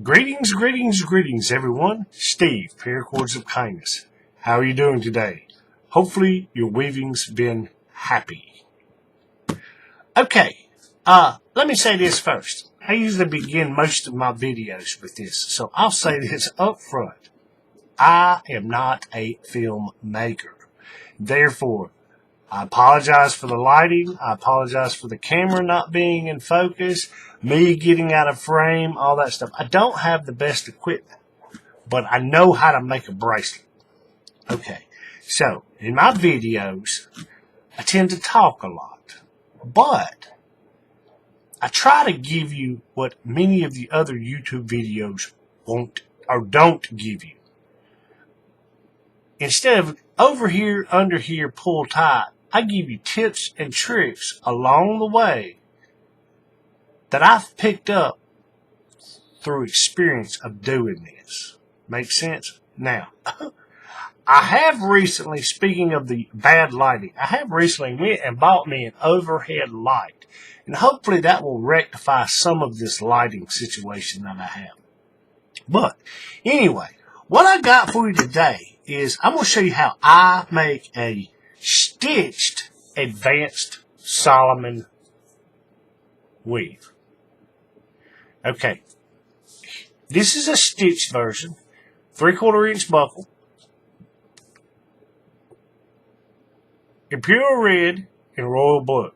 Greetings, greetings, greetings, everyone. Steve, Paracords of Kindness. How are you doing today? Hopefully your weaving's been happy. Okay, let me say this first. I usually begin most of my videos with this, so I'll say this up front. I am not a filmmaker. Therefore, I apologize for the lighting. I apologize for the camera not being in focus, me getting out of frame, all that stuff. I don't have the best equipment, but I know how to make a bracelet. Okay, so in my videos, I tend to talk a lot, but I try to give you what many of the other YouTube videos won't or don't give you. Instead of over here, under here, pull tight, I give you tips and tricks along the way that I've picked up through experience of doing this. Make sense? Now, I have recently, speaking of the bad lighting, I have recently went and bought me an overhead light. And hopefully that will rectify some of this lighting situation that I have. But anyway, what I got for you today is I'm going to show you how I make a stitched advanced Solomon weave. Okay, this is a stitched version, 3/4 inch buckle, Imperial Red and Royal Blue.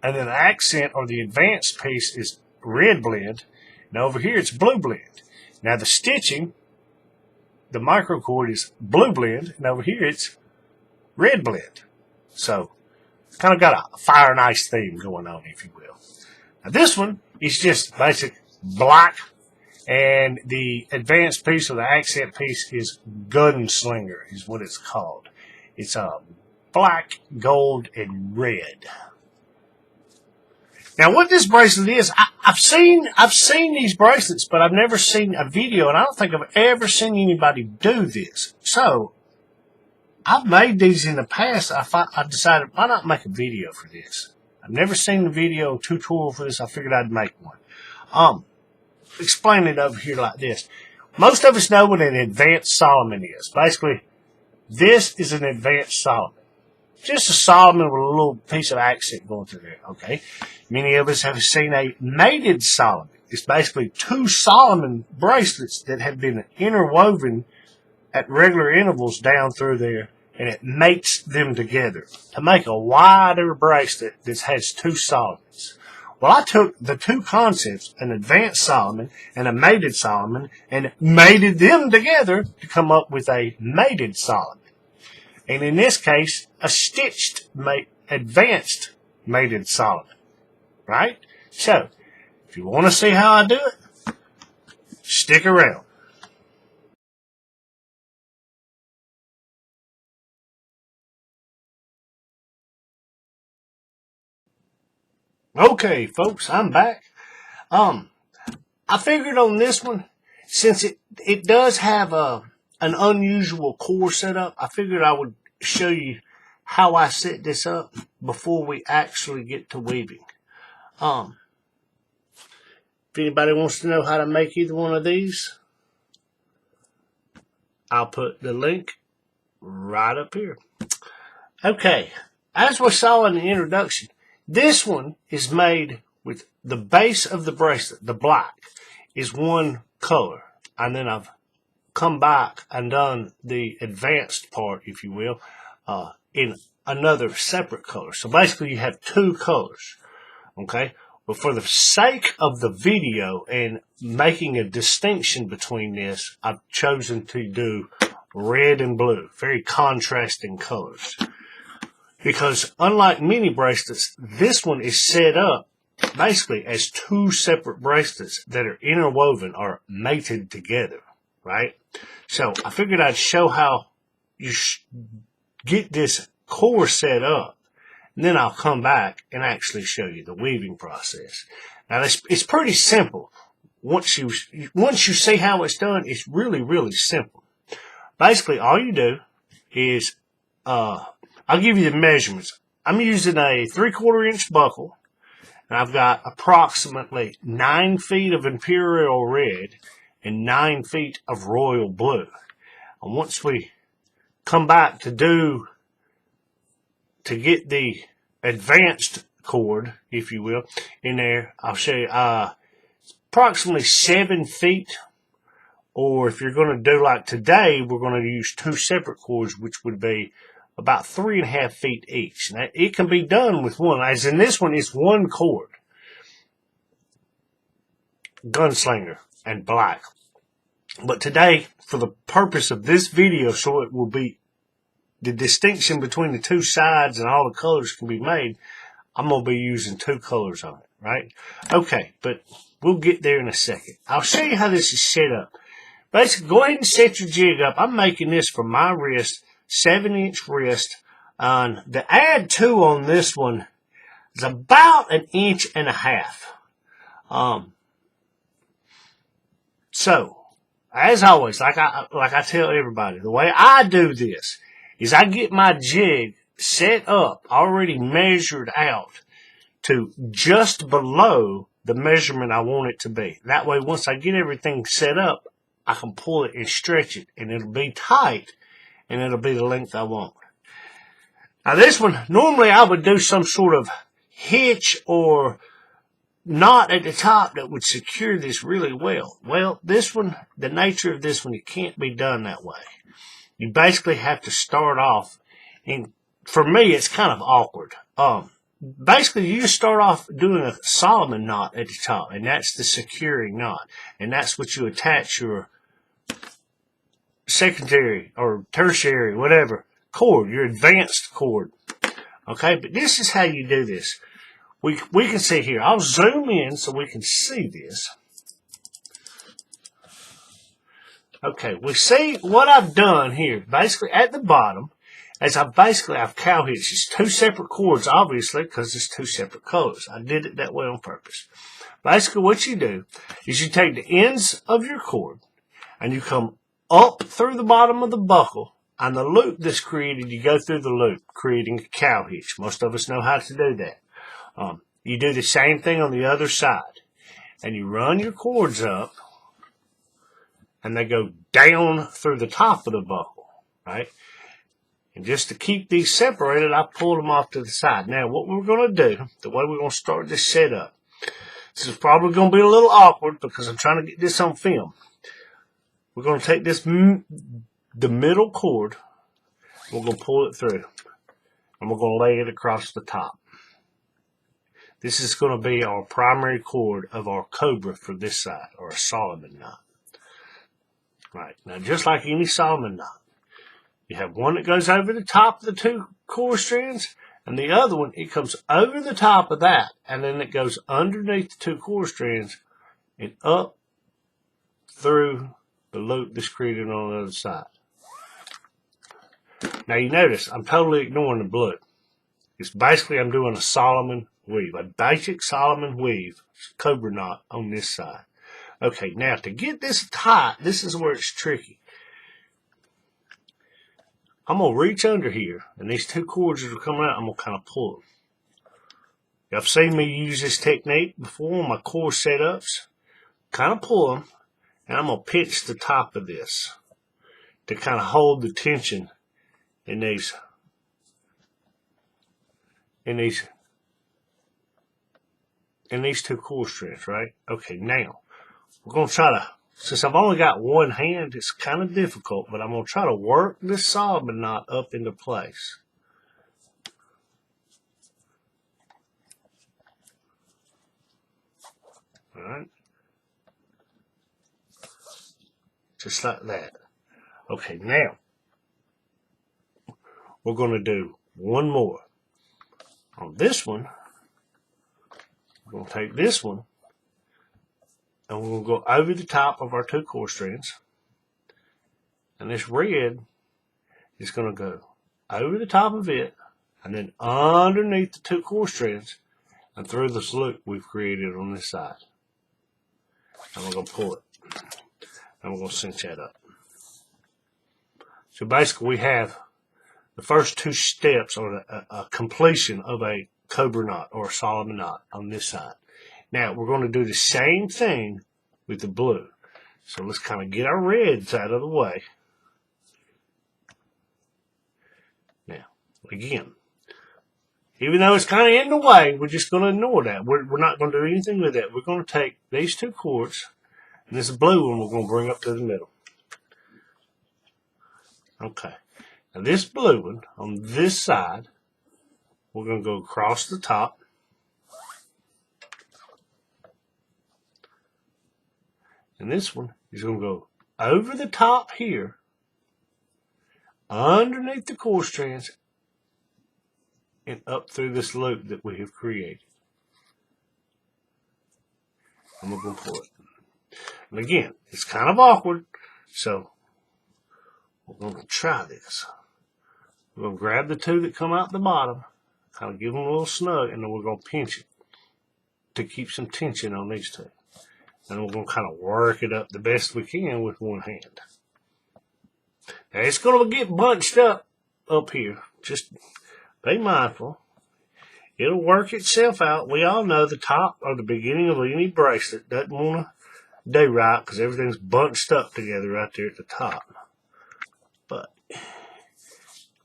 And then the accent or the advanced piece is red blend, and over here it's blue blend. Now the stitching, the microcord is blue blend, and over here it's red blend. So, kind of got a fire and ice theme going on, if you will. Now this one is just basic black, and the advanced piece or the accent piece is Gunslinger, is what it's called. It's black, gold, and red. Now, what this bracelet is, I've seen these bracelets, but I've never seen a video, and I don't think I've ever seen anybody do this. So, I've made these in the past. I decided, why not make a video for this? I've never seen a video tutorial for this. I figured I'd make one. Explain it over here like this. Most of us know what an advanced Solomon is. Basically, this is an advanced Solomon. Just a Solomon with a little piece of accent going through there, okay? Many of us have seen a mated Solomon. It's basically two Solomon bracelets that have been interwoven at regular intervals down through there, and it mates them together to make a wider bracelet that has two Solomons. Well, I took the two concepts, an advanced Solomon and a mated Solomon, and mated them together to come up with a mated Solomon. And in this case, a stitched, advanced mated Solomon, right? So, if you want to see how I do it, stick around. Okay, folks, I'm back. I figured on this one, since it does have an unusual core setup, I figured I would show you how I set this up before we actually get to weaving. If anybody wants to know how to make either one of these, I'll put the link right up here. Okay, as we saw in the introduction, this one is made with the base of the bracelet, the black, is one color. And then I've come back and done the advanced part, if you will, in another separate color. So basically you have two colors, okay? But for the sake of the video and making a distinction between this, I've chosen to do red and blue, very contrasting colors. Because unlike many bracelets, this one is set up basically as two separate bracelets that are interwoven or mated together, right? So I figured I'd show how you get this core set up, and then I'll come back and actually show you the weaving process. Now it's pretty simple. Once you see how it's done, it's really, really simple. Basically, all you do is I'll give you the measurements. I'm using a 3/4 inch buckle, And I've got approximately 9 feet of Imperial Red and 9 feet of Royal Blue. And once we come back to get the advanced cord, if you will, in there, I'll show you approximately 7 feet. Or if you're going to do like today, we're going to use 2 separate cords, which would be about 3.5 feet each. Now, it can be done with one. As in this one, it's 1 cord. Gunslinger and black. But today, for the purpose of this video, so it will be the distinction between the 2 sides and all the colors can be made, I'm going to be using 2 colors on it, right? Okay, but we'll get there in a second. I'll show you how this is set up. Basically, go ahead and set your jig up. I'm making this for my wrist, 7-inch wrist. The add 2 on this one is about 1.5 inches. So, as always, like I tell everybody, the way I do this is I get my jig set up, already measured out to just below the measurement I want it to be. That way, once I get everything set up, I can pull it and stretch it, and it'll be tight, and it'll be the length I want. Now, this one, normally I would do some sort of hitch or knot at the top that would secure this really well. Well, this one, the nature of this one, it can't be done that way. You basically have to start off, and for me, it's kind of awkward. Basically, you just start off doing a Solomon knot at the top, and that's the securing knot, and that's what you attach your secondary or tertiary, whatever, cord, your advanced cord. Okay, but this is how you do this. We can see here. I'll zoom in so we can see this. Okay, we see what I've done here. Basically, at the bottom, I've cow-hitched. It's 2 separate cords, obviously, because it's 2 separate colors. I did it that way on purpose. Basically, what you do is you take the ends of your cord and you come up through the bottom of the buckle, and the loop that's created, you go through the loop, creating a cow-hitch. Most of us know how to do that. You do the same thing on the other side, and you run your cords up, and they go down through the top of the buckle, right? And just to keep these separated, I pulled them off to the side. Now, what we're going to do, the way we're going to start this setup, this is probably going to be a little awkward because I'm trying to get this on film. We're going to take this, the middle cord, we're going to pull it through, and we're going to lay it across the top. This is going to be our primary cord of our Cobra for this side, or a Solomon knot. Right, now just like any Solomon knot, you have one that goes over the top of the 2 core strands, and the other one, it comes over the top of that, and then it goes underneath the 2 core strands and up through the loop that's created on the other side. Now you notice, I'm totally ignoring the blue. It's basically I'm doing a Solomon weave, a basic Solomon weave, Cobra knot on this side. Okay, now to get this tight, this is where it's tricky. I'm going to reach under here, and these 2 cords that are coming out, I'm going to kind of pull them. Y'all seen me use this technique before on my core setups. Kind of pull them, and I'm going to pinch the top of this to kind of hold the tension in these 2 core strands, right? Okay, now we're going to try to, since I've only got one hand, it's kind of difficult, but I'm going to try to work this Solomon knot up into place. All right. Just like that. Okay, now we're going to do one more. On this one, we're going to take this one, and we're going to go over the top of our 2 core strands. And this red is going to go over the top of it, and then underneath the 2 core strands, and through this loop we've created on this side. And we're going to pull it, and we're going to cinch that up. So basically we have the first 2 steps, or a completion of a Cobra knot or a Solomon knot on this side. Now we're going to do the same thing with the blue. So let's kind of get our reds out of the way. Now, again, even though it's kind of in the way, we're just going to ignore that. We're not going to do anything with that. We're going to take these two cords, and this blue one we're going to bring up to the middle. Okay. Now this blue one on this side, we're going to go across the top. And this one is going to go over the top here, underneath the core strands, and up through this loop that we have created. And we're going to pull it. And again, it's kind of awkward, so we're going to try this. We're going to grab the two that come out the bottom, kind of give them a little snug, and then we're going to pinch it to keep some tension on these two. And we're going to kind of work it up the best we can with one hand. Now, it's going to get bunched up here. Just be mindful. It'll work itself out. We all know the top or the beginning of any bracelet doesn't want to do right because everything's bunched up together right there at the top. But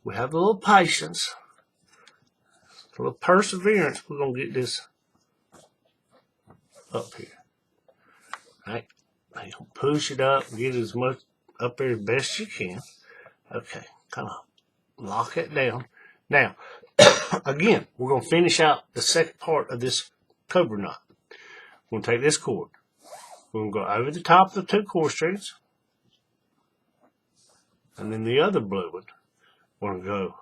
we have a little patience, a little perseverance. We're going to get this up here. Right? Push it up, get as much up there as best you can. Okay, kind of lock it down. Now, again, we're going to finish out the second part of this Cobra knot. We're going to take this cord. We're going to go over the top of the two core strands. And then the other blue one, we're going to go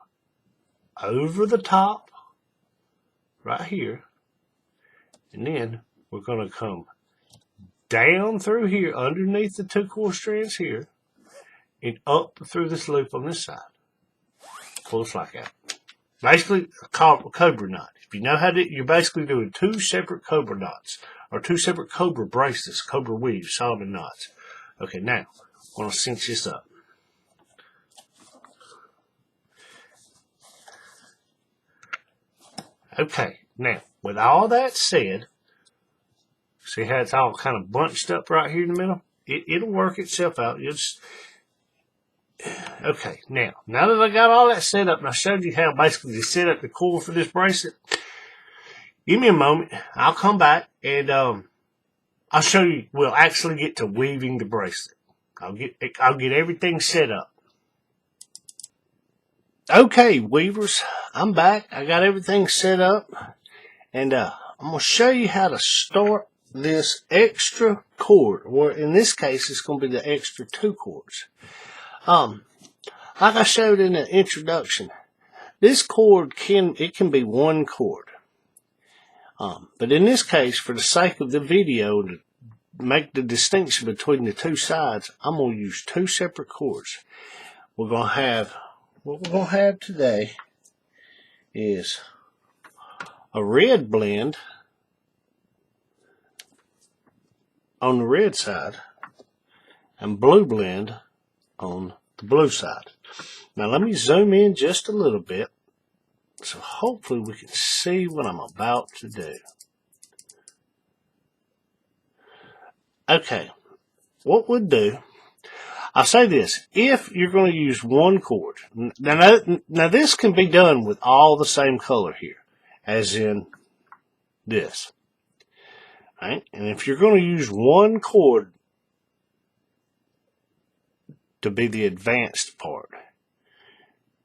over the top right here. And then we're going to come down through here, underneath the two core strands here, and up through this loop on this side. Pull it like that. Basically, a Cobra knot. If you know how to, you're basically doing two separate Cobra knots, or two separate Cobra bracelets, Cobra weaves, Solomon knots. Okay, now, I'm going to cinch this up. Okay, now, with all that said, see how it's all kind of bunched up right here in the middle? It'll work itself out. Okay, now that I got all that set up and I showed you how basically to set up the core for this bracelet, give me a moment. I'll come back and I'll show you. We'll actually get to weaving the bracelet. I'll get everything set up. Okay, weavers, I'm back. I got everything set up, and I'm gonna show you how to start this extra cord, or in this case, it's going to be the extra two cords. Like I showed in the introduction, this cord can be one cord. But in this case, for the sake of the video, to make the distinction between the two sides, I'm going to use two separate cords. What we're going to have today is a red blend on the red side and blue blend on the blue side. Now let me zoom in just a little bit so hopefully we can see what I'm about to do. Okay, what we'll do, I'll say this, if you're going to use one cord, now this can be done with all the same color here, as in this. Right? And if you're going to use one cord to be the advanced part,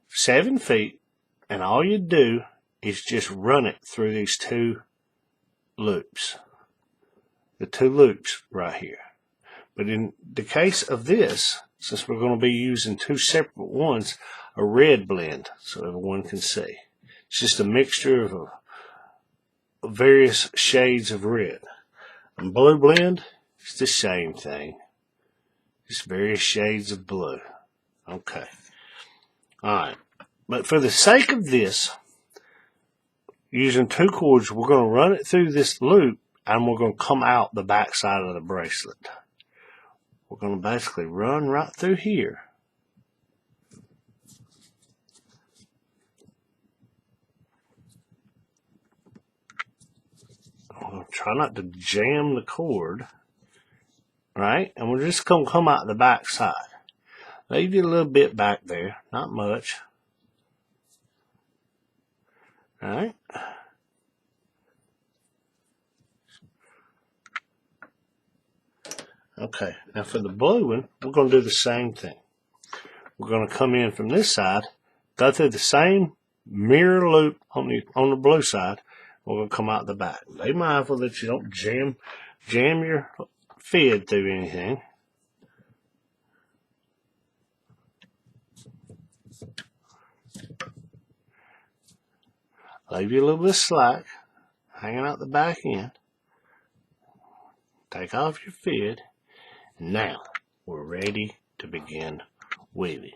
7 feet, and all you do is just run it through these two loops. The two loops right here. But in the case of this, since we're going to be using two separate ones, a red blend, so everyone can see. It's just a mixture of various shades of red. And blue blend, it's the same thing. Just various shades of blue. Okay. Alright. But for the sake of this, using two cords, we're going to run it through this loop and we're going to come out the back side of the bracelet. We're going to basically run right through here. We'll try not to jam the cord, right? And we're just going to come out the back side. Leave you a little bit back there, not much. All right. Okay, now for the blue one, we're going to do the same thing. We're going to come in from this side, go through the same mirror loop on the blue side. We're going to come out the back. Be mindful that you don't jam your fid through anything. Leave you a little bit of slack hanging out the back end. Take off your fid. Now we're ready to begin weaving.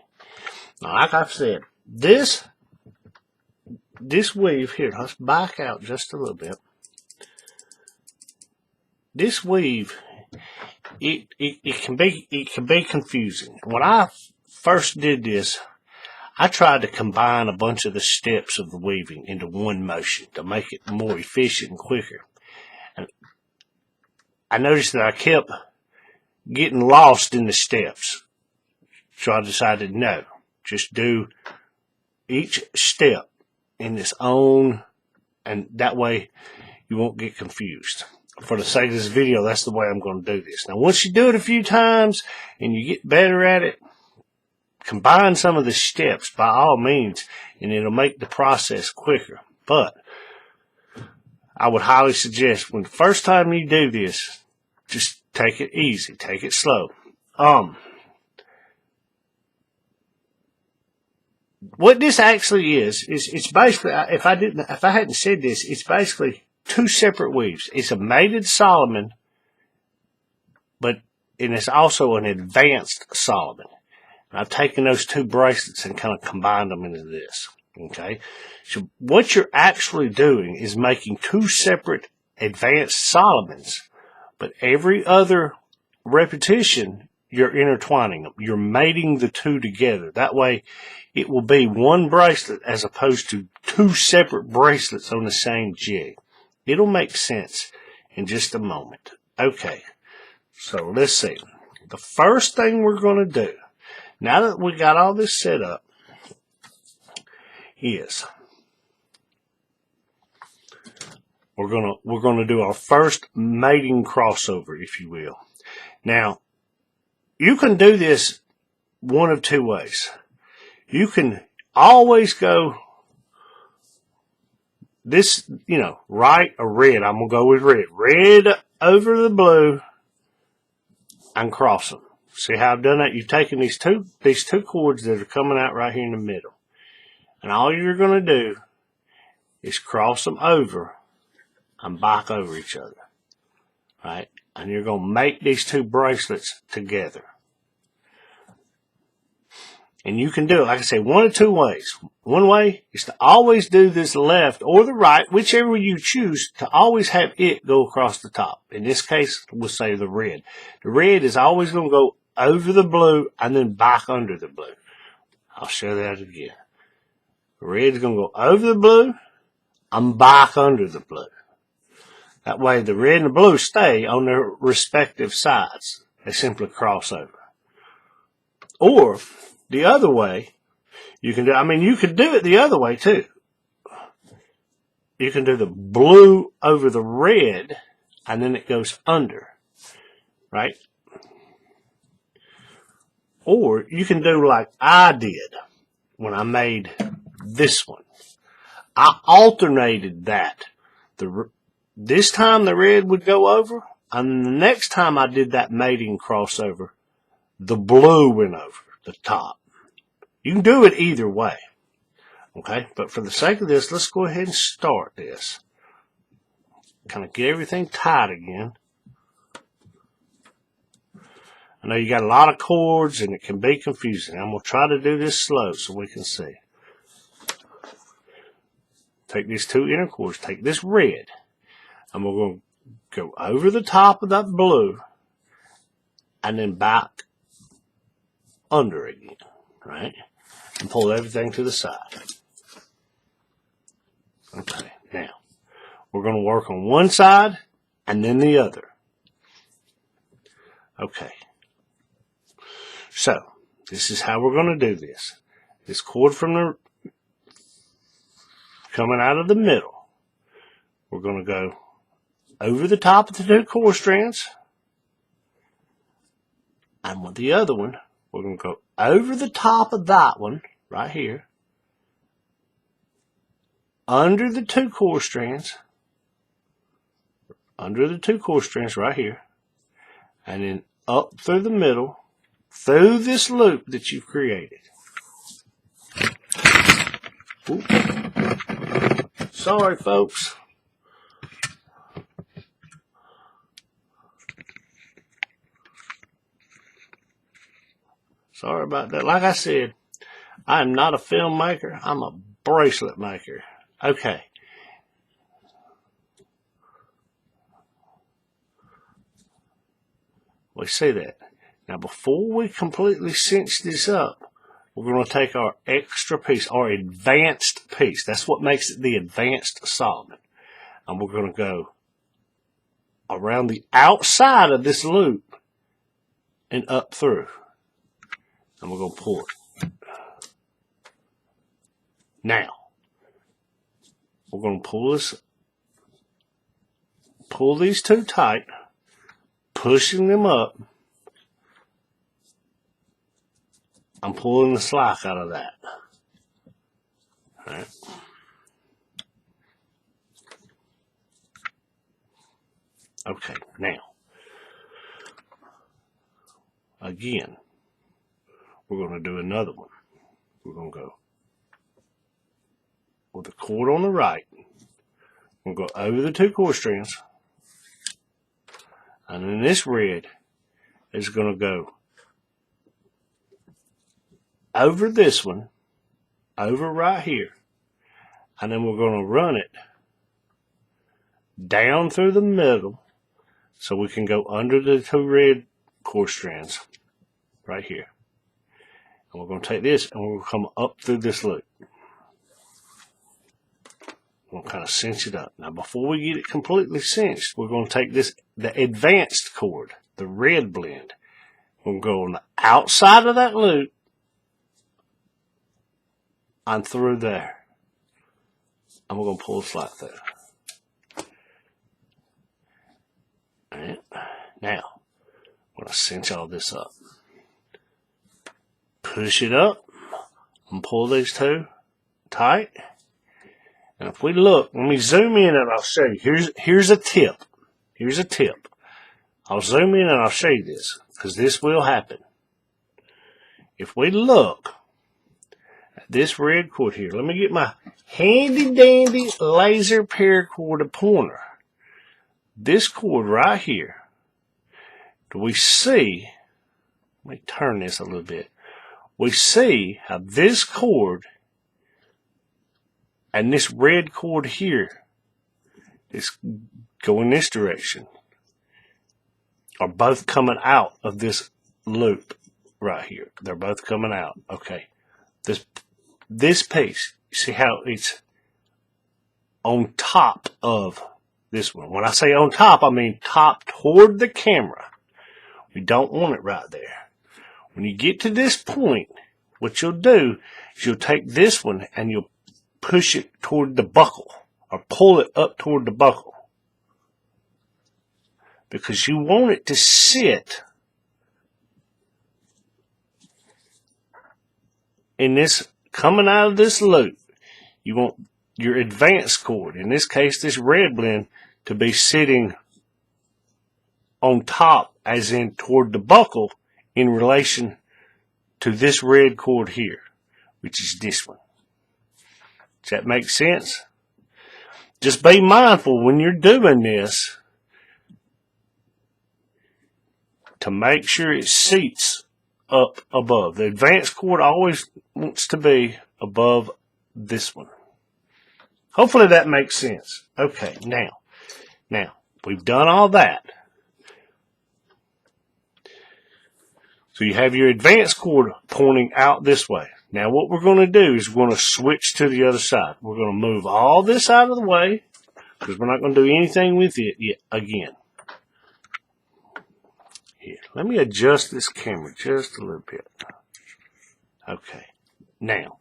Now, like I've said, this weave here, let's back out just a little bit. This weave, it can be confusing. When I first did this, I tried to combine a bunch of the steps of the weaving into one motion to make it more efficient and quicker. And I noticed that I kept getting lost in the steps. So I decided, no, just do each step in its own, and that way you won't get confused. For the sake of this video, that's the way I'm going to do this. Now, once you do it a few times and you get better at it, combine some of the steps by all means, and it'll make the process quicker. But I would highly suggest when the first time you do this, just take it easy, take it slow. What this actually is it's basically, if I hadn't said this, it's basically two separate weaves. It's a mated Solomon, and it's also an advanced Solomon. And I've taken those two bracelets and kind of combined them into this. Okay, so what you're actually doing is making two separate advanced Solomons, but every other repetition you're intertwining them. You're mating the two together. That way it will be one bracelet as opposed to two separate bracelets on the same jig. It'll make sense in just a moment. Okay, so let's see. The first thing we're going to do, now that we got all this set up, is we're gonna do our first mating crossover, if you will. Now, you can do this one of two ways. You can always go this, right or red. I'm going to go with red. Red over the blue and cross them. See how I've done that? You've taken these two cords that are coming out right here in the middle. And all you're going to do is cross them over and back over each other. Right? And you're going to make these two bracelets together. And you can do it, like I say, one of two ways. One way is to always do this left or the right, whichever you choose, to always have it go across the top. In this case, we'll say the red. The red is always going to go over the blue and then back under the blue. I'll show that again. The red is going to go over the blue and back under the blue. That way the red and the blue stay on their respective sides. They simply cross over. Or the other way, you can do it the other way too. You can do the blue over the red and then it goes under, right? Or you can do like I did when I made this one. I alternated that. This time the red would go over, and the next time I did that mating crossover, the blue went over the top. You can do it either way, okay? But for the sake of this, let's go ahead and start this. Kind of get everything tight again. I know you got a lot of cords, and it can be confusing. I'm going to try to do this slow so we can see. Take these two inner cords, take this red, and we're going to go over the top of that blue, and then back under again, right? And pull everything to the side. Okay, now, We're going to work on one side and then the other. Okay. So, this is how we're going to do this. This cord from the coming out of the middle, we're going to go over the top of the 2 core strands. And with the other one, we're going to go over the top of that one right here, under the 2 core strands, right here, and then up through the middle, through this loop that you've created. Ooh. Sorry, folks. Sorry about that. Like I said, I am not a filmmaker. I'm a bracelet maker. Okay. We see that. Now, before we completely cinch this up, we're going to take our extra piece, our advanced piece. That's what makes it the advanced solvent. And we're going to go around the outside of this loop and up through. And we're going to pull it. Now, we're going to pull these 2 tight, pushing them up. I'm pulling the slack out of that. All right. Okay, now, again, we're going to do another one. We're going to go with the cord on the right. We're going to go over the 2 core strands. And then this red is going to go over this one, over right here. And then we're going to run it down through the middle so we can go under the 2 red core strands right here. And we're going to take this and we're going to come up through this loop. We'll kind of cinch it up. Now, before we get it completely cinched, we're going to take the advanced cord, the red blend. We'll go on the outside of that loop and through there. And we're going to pull this like that. All right. Now, I'm going to cinch all this up. Push it up and pull these 2 tight. And if we look, let me zoom in and I'll show you. Here's a tip. Here's a tip. I'll zoom in and I'll show you this, because this will happen. If we look at this red cord here, let me get my handy dandy laser paracord pointer. This cord right here, do we see, let me turn this a little bit. We see how this cord and this red cord here is going this direction, are both coming out of this loop right here. They're both coming out. Okay. This piece, you see how it's on top of this one. When I say on top, I mean top toward the camera. We don't want it right there. When you get to this point, what you'll do is you'll take this one and you'll push it toward the buckle, or pull it up toward the buckle, because you want it to sit in this, coming out of this loop. You want your advanced cord, in this case this red blend, to be sitting on top, as in toward the buckle, in relation to this red cord here, which is this one. Does that make sense? Just be mindful when you're doing this to make sure it seats up above. The advanced cord always wants to be above this one. Hopefully that makes sense. Okay, now we've done all that. So you have your advanced cord pointing out this way. Now what we're going to do is we're going to switch to the other side. We're going to move all this out of the way. because we're not going to do anything with it yet again. Here, let me adjust this camera just a little bit. Okay, now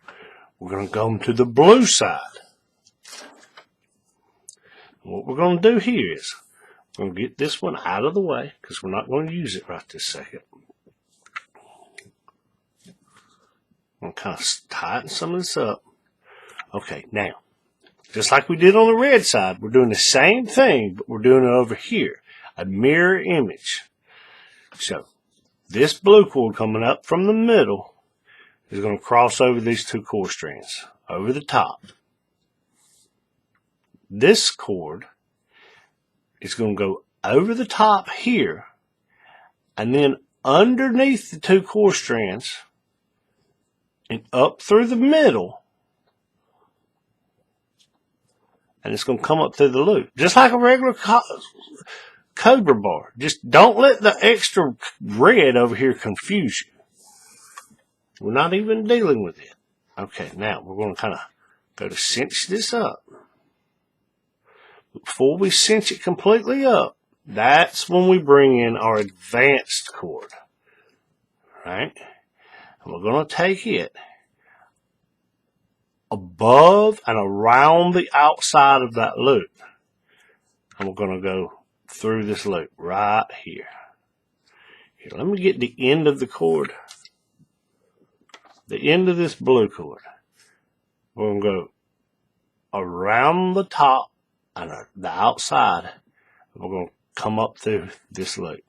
we're going to go to the blue side. What we're going to do here is we're going to get this one out of the way because we're not going to use it right this second. I'm going to kind of tighten some of this up. Okay, now, just like we did on the red side, we're doing the same thing, but we're doing it over here. A mirror image. So, this blue cord coming up from the middle is going to cross over these two core strands, over the top. This cord is going to go over the top here, and then underneath the two core strands, and up through the middle, and it's going to come up through the loop, just like a regular Cobra bar. Just don't let the extra red over here confuse you. We're not even dealing with it. Okay, now we're going to kind of go to cinch this up. Before we cinch it completely up, that's when we bring in our advanced cord. Right? And we're going to take it above and around the outside of that loop. And we're going to go through this loop right here. Here, let me get the end of the cord. The end of this blue cord. We're going to go around the top and the outside. We're going to come up through this loop.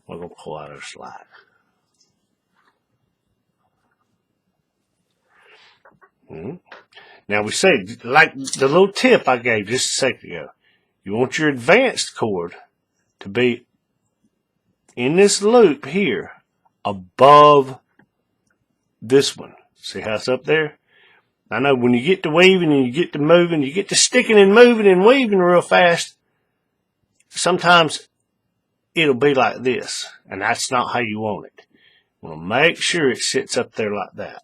We're going to pull out our slide. Now we say, like the little tip I gave just a second ago, you want your advanced cord to be in this loop here above this one. See how it's up there? I know when you get to weaving and you get to moving, you get to sticking and moving and weaving real fast, sometimes it'll be like this, and that's not how you want it. You want to make sure it sits up there like that.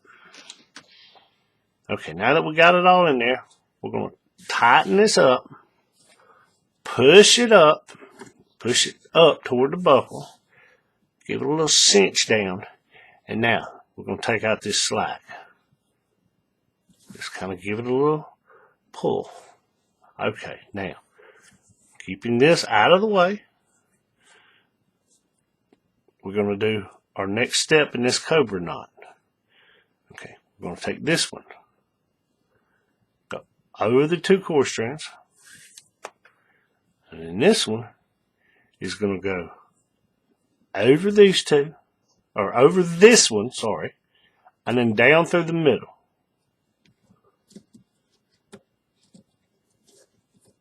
Okay, now that we got it all in there, we're going to tighten this up, push it up toward the buckle, give it a little cinch down, and now we're going to take out this slack. Just kind of give it a little pull. Okay, now, keeping this out of the way, we're going to do our next step in this Cobra knot. Okay, we're going to take this one, go over the two core strands, and then this one is going to go over these two, or over this one, sorry, and then down through the middle.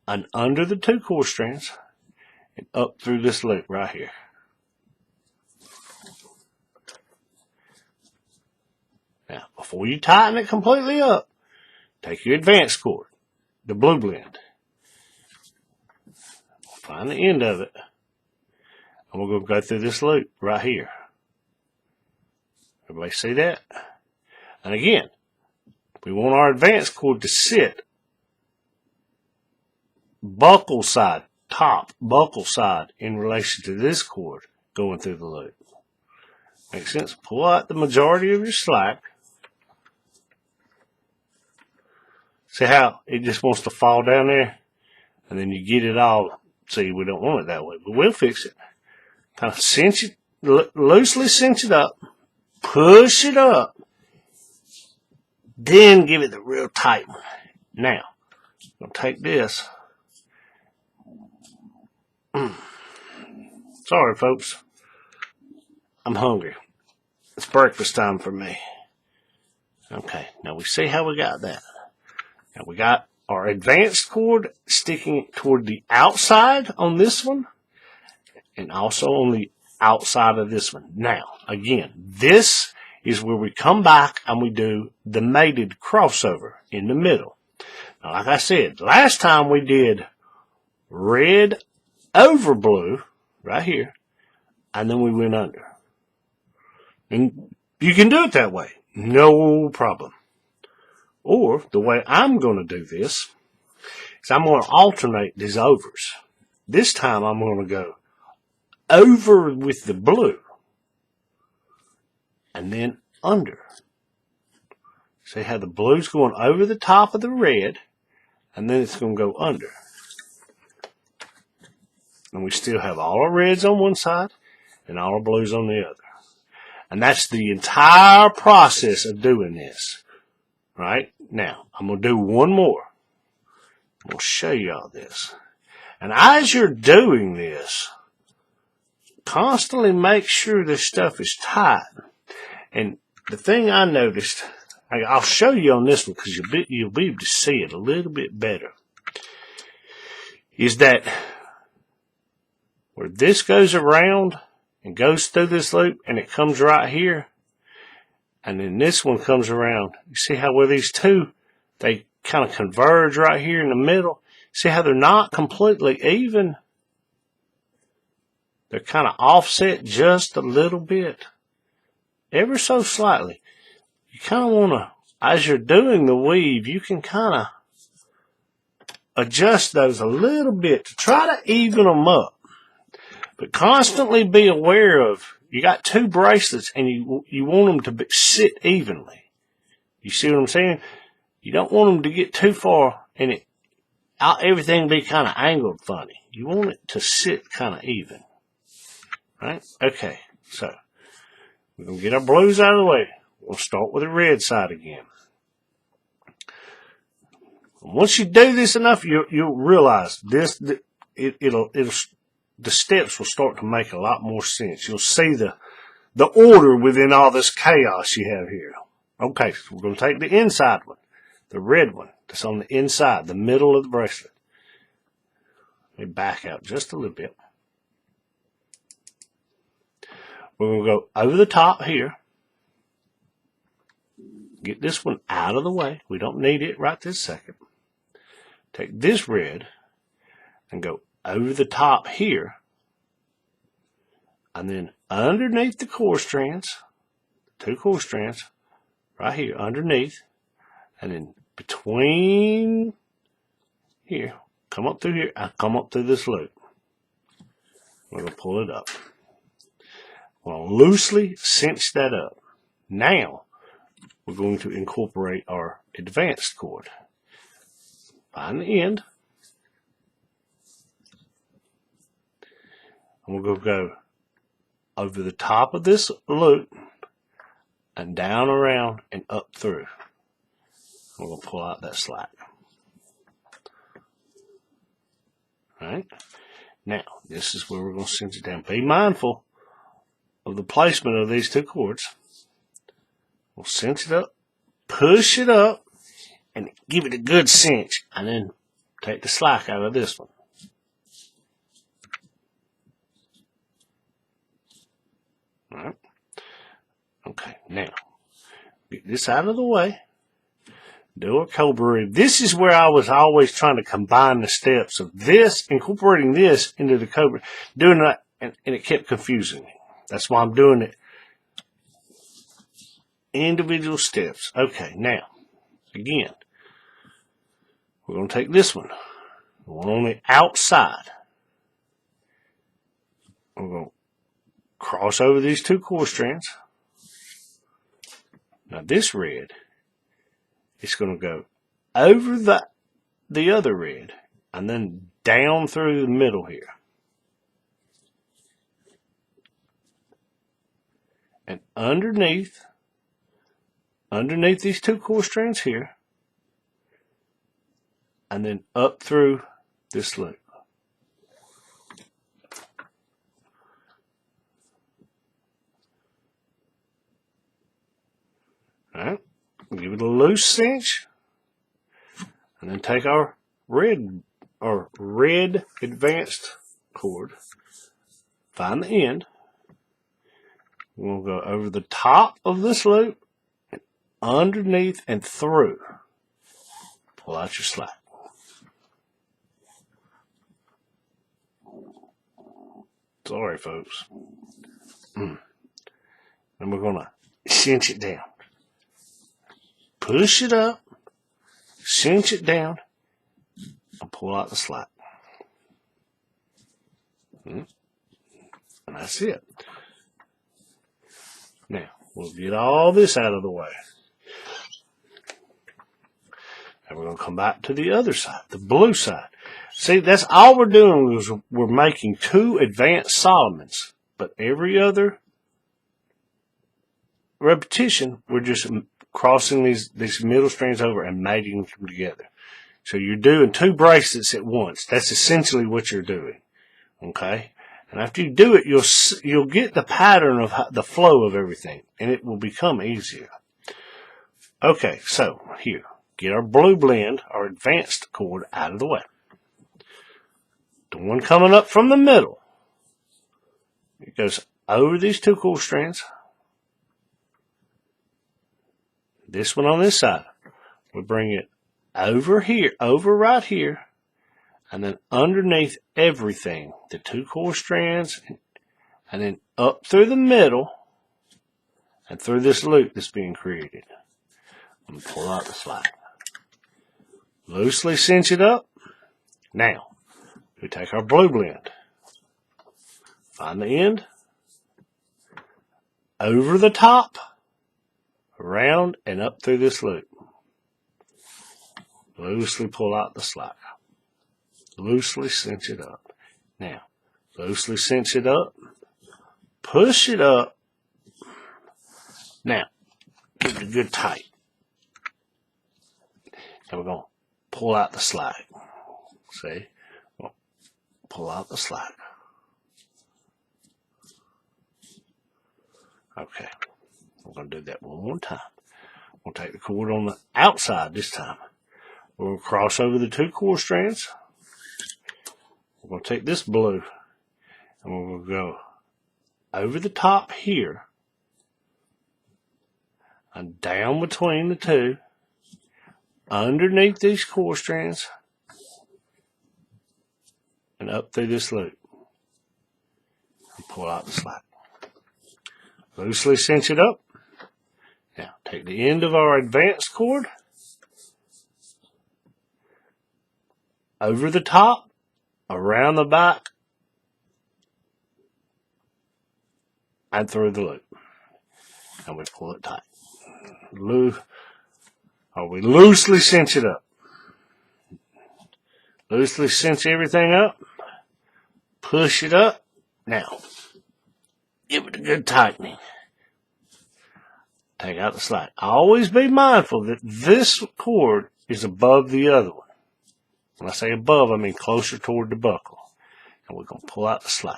And under the two core strands, and up through this loop right here. Now, before you tighten it completely up, take your advanced cord, the blue blend. Find the end of it. And we're going to go through this loop right here. Everybody see that? And again, we want our advanced cord to sit buckle side, top buckle side in relation to this cord going through the loop. Makes sense? Pull out the majority of your slack. See how it just wants to fall down there? And then you get it all. See, we don't want it that way, but we'll fix it. Kind of cinch it, loosely cinch it up, push it up, then give it the real tight one. Now, I'm going to take this. Sorry, folks. I'm hungry. It's breakfast time for me. Okay, now we see how we got that. Now we got our advanced cord sticking toward the outside on this one, and also on the outside of this one. Now, again, this is where we come back and we do the mated crossover in the middle. Now, like I said, last time we did red over blue, right here, and then we went under. And you can do it that way, no problem. Or, the way I'm going to do this So I'm going to alternate these overs. This time I'm going to go over with the blue and then under. See how the blue's going over the top of the red, and then it's going to go under. And we still have all our reds on one side and all our blues on the other. And that's the entire process of doing this. Right? Now, I'm going to do one more. I'm going to show you all this. And as you're doing this, constantly make sure this stuff is tight. And the thing I noticed, I'll show you on this one because you'll be able to see it a little bit better, is that where this goes around and goes through this loop and it comes right here, and then this one comes around. You see how where these two, they kind of converge right here in the middle? See how they're not completely even? They're kind of offset just a little bit, ever so slightly. You kind of want to, as you're doing the weave, you can kind of adjust those a little bit to try to even them up. But constantly be aware of, you got two bracelets and you want them to sit evenly. You see what I'm saying? You don't want them to get too far and everything be kind of angled funny. You want it to sit kind of even. Right? Okay, so we're going to get our blues out of the way. We'll start with the red side again. Once you do this enough, you'll realize this. The steps will start to make a lot more sense. You'll see the order within all this chaos you have here. Okay, so we're going to take the inside one, the red one that's on the inside, the middle of the bracelet. Let me back out just a little bit. We're going to go over the top here. Get this one out of the way. We don't need it right this second. Take this red and go over the top here. And then underneath the core strands, two core strands, right here underneath. And then between here, come up through here, and come up through this loop. We're going to pull it up. We're going to loosely cinch that up. Now, we're going to incorporate our advanced cord. Find the end. And we're going to go over the top of this loop and down around and up through. We're going to pull out that slack. Alright. Now, this is where we're going to cinch it down. Be mindful of the placement of these two cords. We'll cinch it up, push it up, and give it a good cinch, and then take the slack out of this one. Alright. Okay, now, get this out of the way. Do a Cobra. This is where I was always trying to combine the steps of this, incorporating this into the Cobra, doing that, and it kept confusing me. That's why I'm doing it individual steps. Okay, now, again, we're going to take this one, the one on the outside. We're going to cross over these two core strands. Now this red, it's going to go over the other red and then down through the middle here. And underneath these two core strands here, and then up through this loop. Alright, give it a loose cinch, and then take our red advanced cord, find the end. We'll go over the top of this loop, and underneath and through. Pull out your slack. Sorry, folks. And we're going to cinch it down. Push it up, cinch it down, and pull out the slack. And that's it. Now, we'll get all this out of the way. And we're going to come back to the other side, the blue side. See, that's all we're doing is we're making 2 advanced Solomons. But every other repetition, we're just crossing these middle strands over and mating them together. So you're doing 2 bracelets at once. That's essentially what you're doing. Okay? And after you do it, you'll get the pattern of the flow of everything, and it will become easier. Okay, so here, get our blue blend, our advanced cord, out of the way. The one coming up from the middle, it goes over these 2 cord strands. This one on this side, we bring it over here, over right here, and then underneath everything, the 2 cord strands, and then up through the middle, and through this loop that's being created. I'm going to pull out the slack. Loosely cinch it up. Now, we take our blue blend, find the end, over the top, around and up through this loop. Loosely pull out the slack. Loosely cinch it up. Now, loosely cinch it up, push it up. Now, keep it good tight. And we're going to pull out the slack. See? We'll pull out the slack. Okay. We're going to do that one more time. We'll take the cord on the outside this time. We'll cross over the 2 cord strands. We're going to take this blue and we're going to go over the top here and down between the 2, underneath these cord strands, and up through this loop. And pull out the slack. Loosely cinch it up. Now, take the end of our advanced cord over the top, around the back, and through the loop. And we pull it tight. We loosely cinch it up. Loosely cinch everything up. Push it up. Now, give it a good tightening. Take out the slack. Always be mindful that this cord is above the other one. When I say above, I mean closer toward the buckle. And we're going to pull out the slack.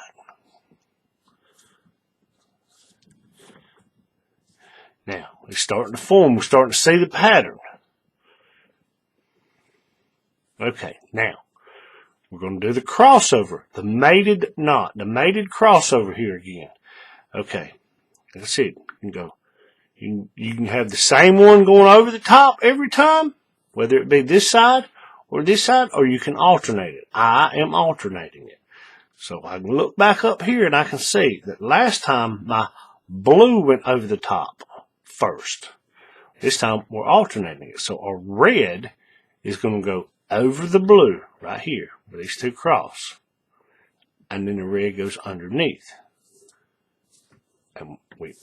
Now, it's starting to form. We're starting to see the pattern. Okay, now, we're going to do the crossover, the mated knot, the mated crossover here again. Okay, that's it. You can go. You can have the same one going over the top every time, whether it be this side, or you can alternate it. I am alternating it. So I can look back up here and I can see that last time my blue went over the top first. This time we're alternating it. So our red is going to go over the blue right here where these 2 cross. And then the red goes underneath. And we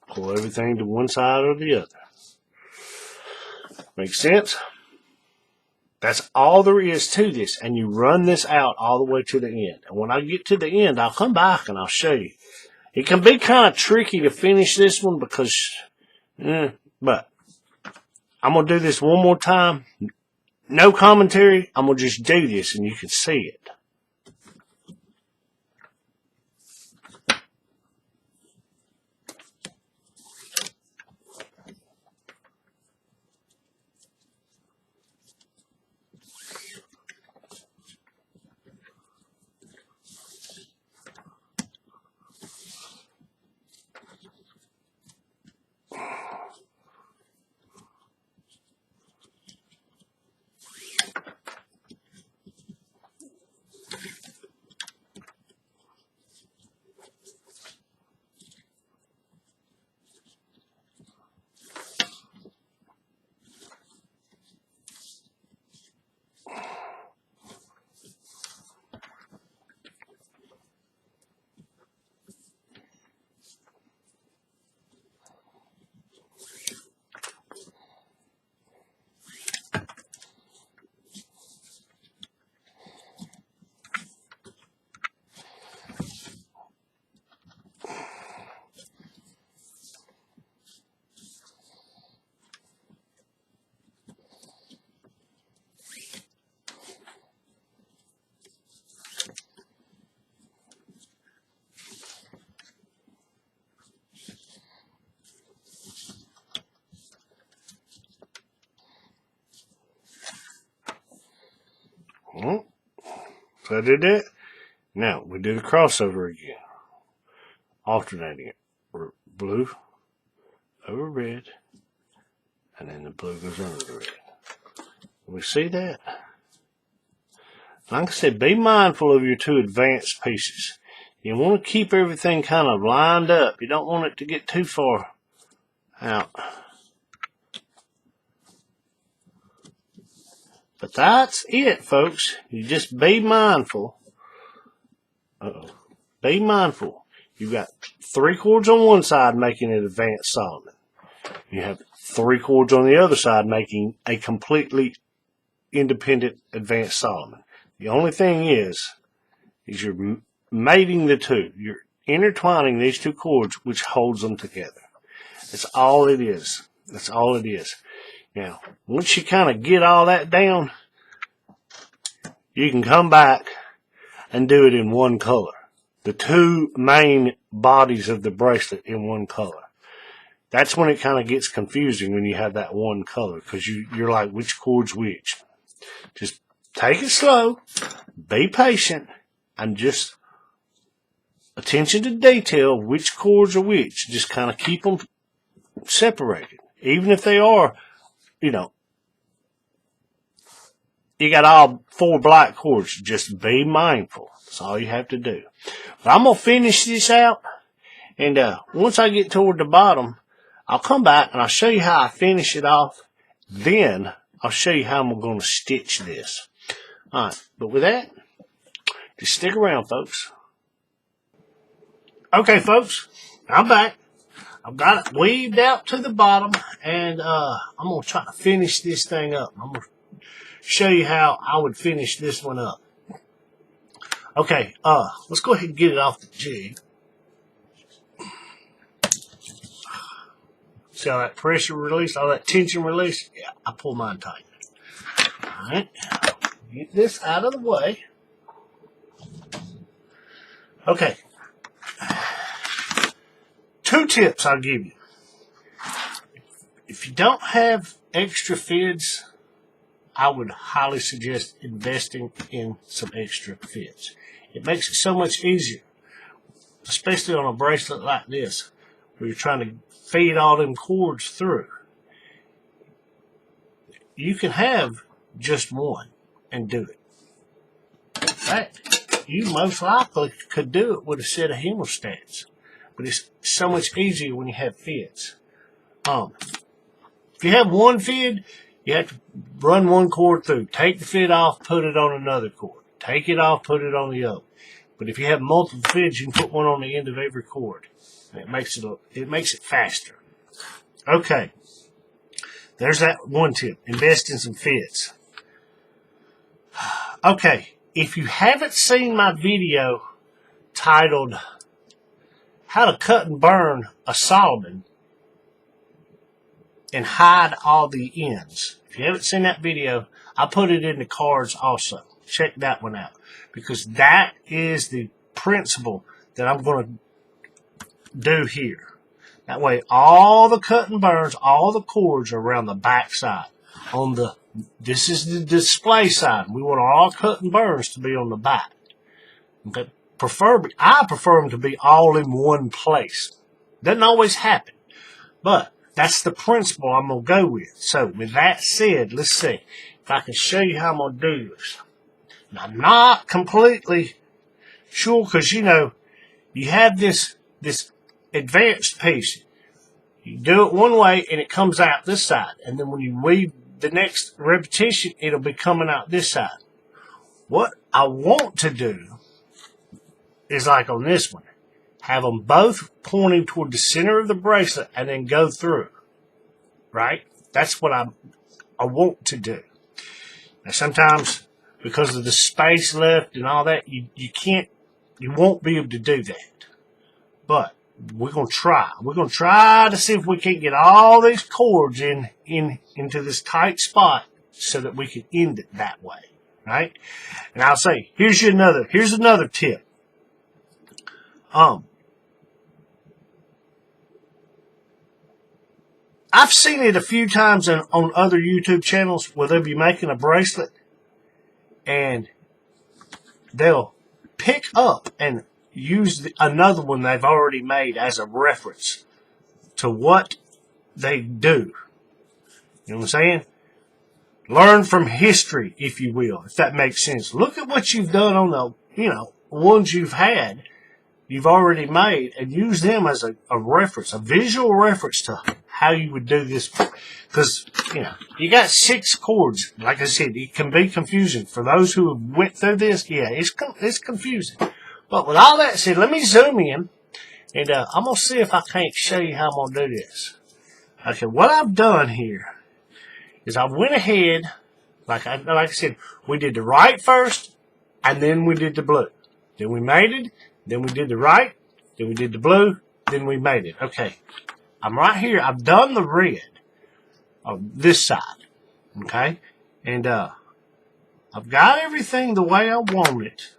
pull everything to one side or the other. Make sense? That's all there is to this. And you run this out all the way to the end. And when I get to the end, I'll come back and I'll show you. It can be kind of tricky to finish this one because, but I'm going to do this one more time. No commentary. I'm going to just do this and you can see it. So I did that. Now we do the crossover again, alternating it. Blue over red, and then the blue goes under the red. We see that? Like I said, be mindful of your two advanced pieces. You want to keep everything kind of lined up. You don't want it to get too far out. But that's it, folks. You just be mindful. Be mindful. You've got 3 cords on one side making an advanced Solomon. You have 3 cords on the other side making a completely independent advanced Solomon. The only thing is you're mating the two. You're intertwining these 2 cords, which holds them together. That's all it is. That's all it is. Now, once you kind of get all that down, you can come back and do it in one color. The 2 main bodies of the bracelet in one color. That's when it kind of gets confusing when you have that one color, because you're like, which cord's which? Just take it slow, be patient, and just attention to detail, which cords are which. Just kind of keep them separated. Even if they are, you know, you got all 4 black cords, just be mindful. That's all you have to do. But I'm going to finish this out, and once I get toward the bottom, I'll come back and I'll show you how I finish it off. Then I'll show you how I'm going to stitch this. Alright, but with that, just stick around, folks. Okay, folks, I'm back. I've got it weaved out to the bottom, and I'm going to try to finish this thing up. I'm going to show you how I would finish this one up. Okay, let's go ahead and get it off the jig. See all that pressure release, all that tension release? Yeah, I pull mine tight. Alright, get this out of the way. Okay. 2 tips I'll give you. If you don't have extra fids, I would highly suggest investing in some extra fids. It makes it so much easier, especially on a bracelet like this, where you're trying to feed all them cords through. You can have just one and do it. In fact, you most likely could do it with a set of hemostats, but it's so much easier when you have fids. If you have one fid, you have to run one cord through. Take the fid off, put it on another cord. Take it off, put it on the other. But if you have multiple fids, you can put one on the end of every cord. It makes it faster. Okay. There's that one tip. Invest in some fids. Okay. If you haven't seen my video titled How to Cut and Burn a Solomon and Hide All the Ends. If you haven't seen that video, I put it in the cards also. Check that one out. Because that is the principle that I'm going to do here. That way, all the cut and burns, all the cords are around the back side. This is the display side. We want all cut and burns to be on the back. Okay. I prefer them to be all in one place. Doesn't always happen, but that's the principle I'm going to go with. So, with that said, let's see if I can show you how I'm going to do this. Now, I'm not completely sure because, you know, you have this advanced piece. You do it one way and it comes out this side. And then when you weave the next repetition, it'll be coming out this side. What I want to do is like on this one. Have them both pointing toward the center of the bracelet and then go through. Right? That's what I want to do. Now sometimes, because of the space left and all that, you won't be able to do that. But we're going to try. We're going to try to see if we can't get all these cords into this tight spot so that we can end it that way. Right? And I'll say, here's another tip. I've seen it a few times on other YouTube channels where they'll be making a bracelet and they'll pick up and use another one they've already made as a reference to what they do. You know what I'm saying? Learn from history, if you will, if that makes sense. Look at what you've done on the, ones you've already made, and use them as a reference, a visual reference to how you would do this. Because, you got 6 chords. Like I said, it can be confusing. For those who have went through this, it's confusing. But with all that said, let me zoom in, and I'm going to see if I can't show you how I'm going to do this. Okay, what I've done here is I went ahead, like I said, we did the right first, and then we did the blue. Then we mated, then we did the right, then we did the blue, then we mated. Okay, I'm right here. I've done the red on this side, okay? And I've got everything the way I want it.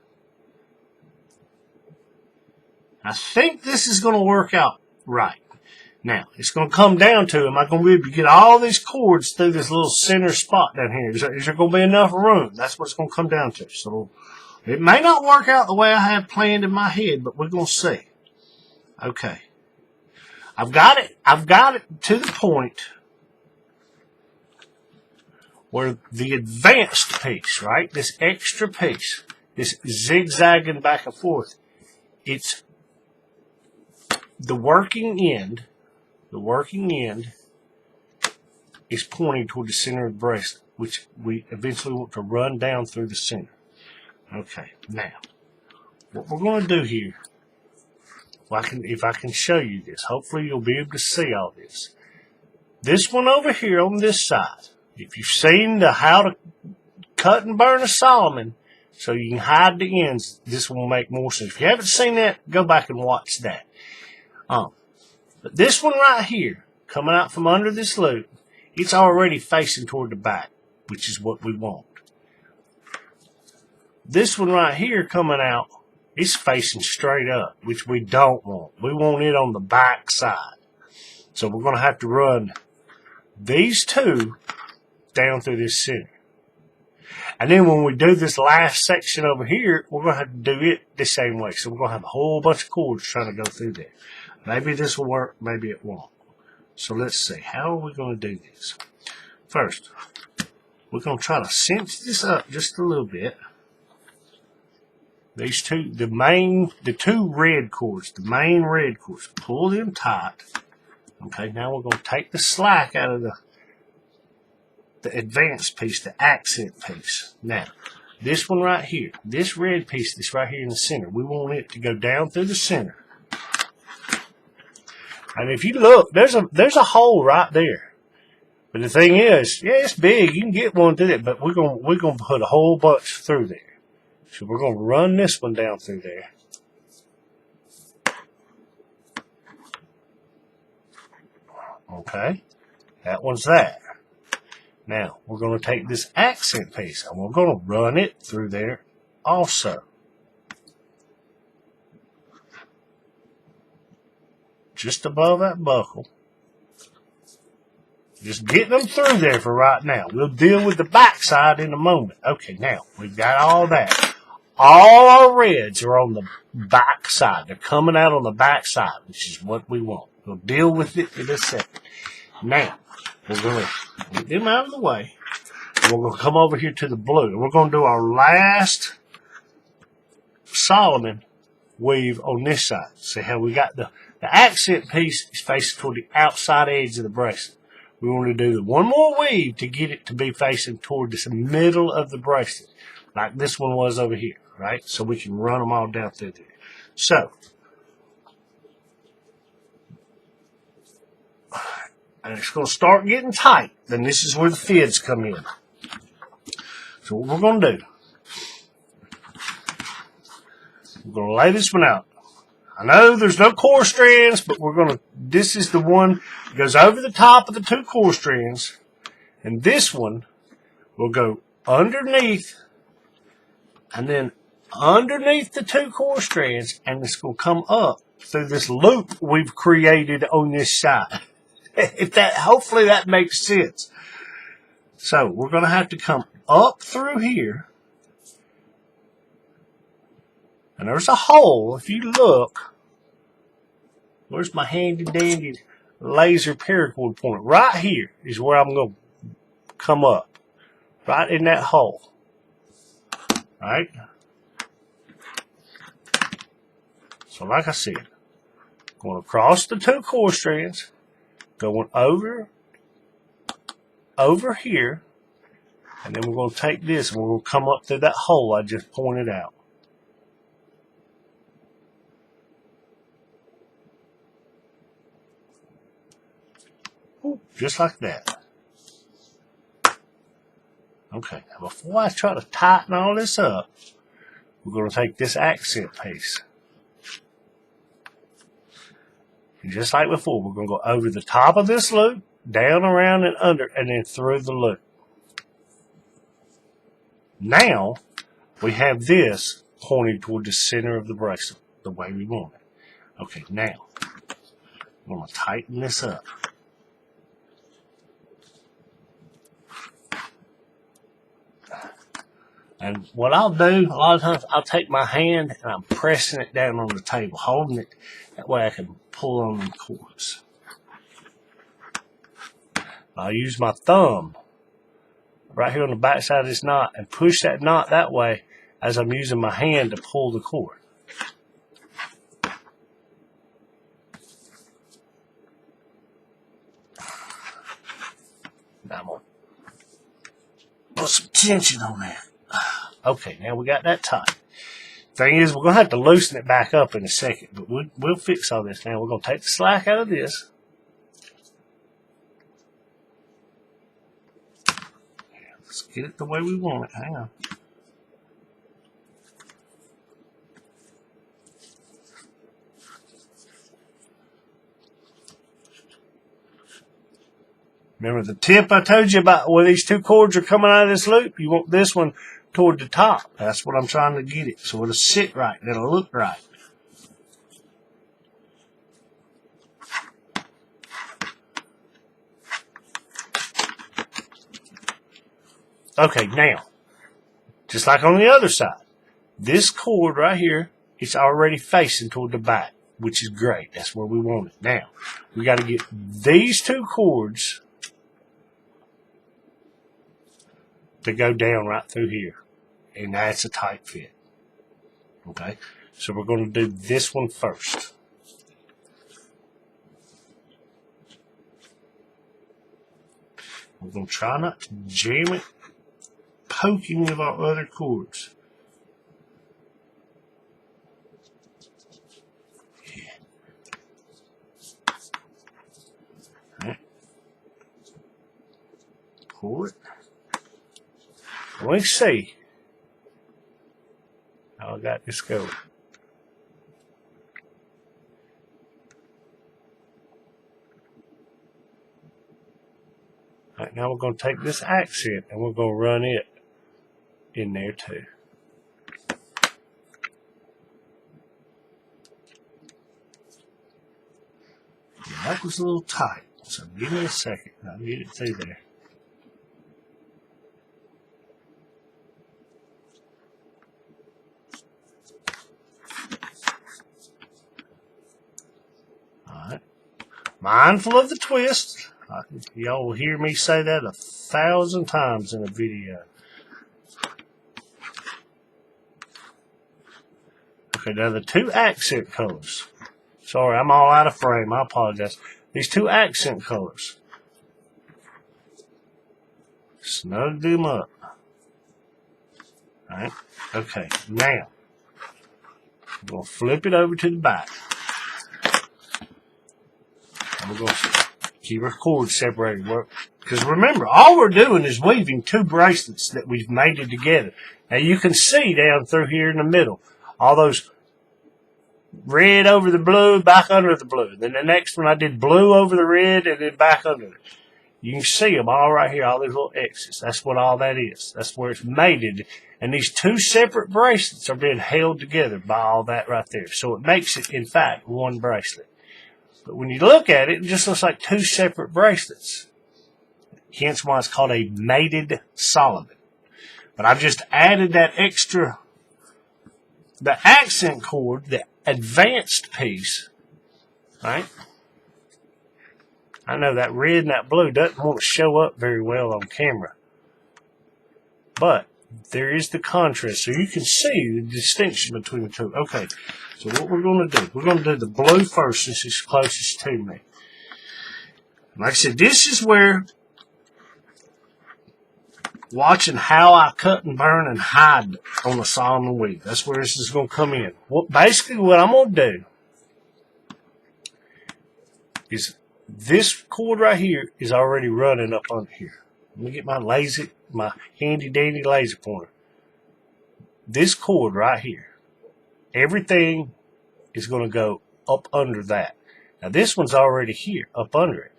I think this is going to work out right. Now, it's going to come down to, am I going to be able to get all these chords through this little center spot down here? Is there going to be enough room? That's what it's going to come down to. So, it may not work out the way I have planned in my head, but we're going to see. Okay. I've got it to the point where the advanced piece, right? This extra piece, this zigzagging back and forth, it's the working end. The working end is pointing toward the center of the bracelet, which we eventually want to run down through the center. Okay, now, what we're going to do here, if I can show you this, hopefully you'll be able to see all this. This one over here on this side, if you've seen how to cut and burn a Solomon so you can hide the ends, this will make more sense. If you haven't seen that, go back and watch that. But this one right here, coming out from under this loop, it's already facing toward the back, which is what we want. This one right here coming out, it's facing straight up, which we don't want. We want it on the back side. So we're going to have to run these two down through this center. And then when we do this last section over here, we're going to have to do it the same way. So we're going to have a whole bunch of chords trying to go through there. Maybe this will work, maybe it won't. So let's see, how are we going to do this? First, we're going to try to cinch this up just a little bit. These two, the two red cords, the main red cords, pull them tight. Okay, now we're going to take the slack out of the advanced piece, the accent piece. Now, this one right here, this red piece that's right here in the center, we want it to go down through the center. And if you look, there's a hole right there. But the thing is, yeah, it's big. You can get one through it, but we're gonna put a whole bunch through there. So we're gonna run this one down through there. Okay, that one's that. Now we're gonna take this accent piece and we're gonna run it through there also. Just above that buckle. Just getting them through there for right now. We'll deal with the backside in a moment. Okay, now, we've got all that. All our reds are on the back side. They're coming out on the back side, which is what we want. We'll deal with it in a second. Now, we're going to get them out of the way. And we're going to come over here to the blue. We're going to do our last Solomon weave on this side. See how we got the accent piece is facing toward the outside edge of the bracelet. We want to do one more weave to get it to be facing toward this middle of the bracelet, like this one was over here, right? So we can run them all down through there. So, and it's going to start getting tight. Then this is where the fids come in. So what we're going to do, we're going to lay this one out. I know there's no core strands, but this is the one that goes over the top of the two core strands. And this one will go underneath, and then underneath the two core strands, and it's going to come up through this loop we've created on this side. Hopefully that makes sense. So we're going to have to come up through here And there's a hole. If you look, where's my handy dandy laser paracord pointer? Right here is where I'm going to come up. Right in that hole. Right? So like I said, going across the 2 core strands, going over here, and then we're going to take this and we're going to come up through that hole I just pointed out. Just like that. Okay, now before I try to tighten all this up, we're going to take this accent piece. And just like before, we're going to go over the top of this loop, down, around, and under, and then through the loop. Now, we have this pointing toward the center of the bracelet, the way we want it. Okay, now, I'm going to tighten this up. And what I'll do, a lot of times, I'll take my hand and I'm pressing it down on the table, holding it. That way I can pull on the cords. I'll use my thumb right here on the back side of this knot and push that knot that way as I'm using my hand to pull the cord. Now I'm going to put some tension on that. Okay, now we got that tight. Thing is, we're going to have to loosen it back up in a second, but we'll fix all this. Now we're going to take the slack out of this. Let's get it the way we want it. Hang on. Remember the tip I told you about where these 2 cords are coming out of this loop? You want this one toward the top. That's what I'm trying to get it. So it'll sit right. It'll look right. Okay, now, just like on the other side, this cord right here is already facing toward the back, which is great. That's where we want it. Now, we got to get these 2 cords to go down right through here. And that's a tight fit. Okay? So we're going to do this one first. We're going to try not to jam it, poking with our other cords. Yeah. All right. Pull it. Let me see how I got this going. All right, now we're going to take this accent and we're going to run it in there too. Yeah, that was a little tight, so give me a second. I'll get it through there. Mindful of the twist. Y'all will hear me say that 1,000 times in a video. Okay, now the 2 accent colors. Sorry, I'm all out of frame. I apologize. These 2 accent colors. Snug them up. Alright, okay, now I'm going to flip it over to the back. And we're going to keep our cords separated. Because remember, all we're doing is weaving 2 bracelets that we've mated together. Now you can see down through here in the middle, all those red over the blue, back under the blue. Then the next one I did blue over the red and then back under it. You can see them all right here, all these little X's. That's what all that is. That's where it's mated. And these 2 separate bracelets are being held together by all that right there. So it makes it, in fact, 1 bracelet. But when you look at it, it just looks like 2 separate bracelets. Hence why it's called a mated Solomon. But I've just added that extra the accent cord, the advanced piece, right? I know that red and that blue doesn't want to show up very well on camera, but there is the contrast, so you can see the distinction between the two. Okay, so what we're going to do, we're going to do the blue first since it's closest to me. Like I said, this is where watching how I cut and burn and hide on the Solomon weave. That's where this is going to come in. Basically, what I'm going to do is this cord right here is already running up under here. Let me get my handy dandy laser pointer. This cord right here, everything is going to go up under that. Now this one's already here, up under it.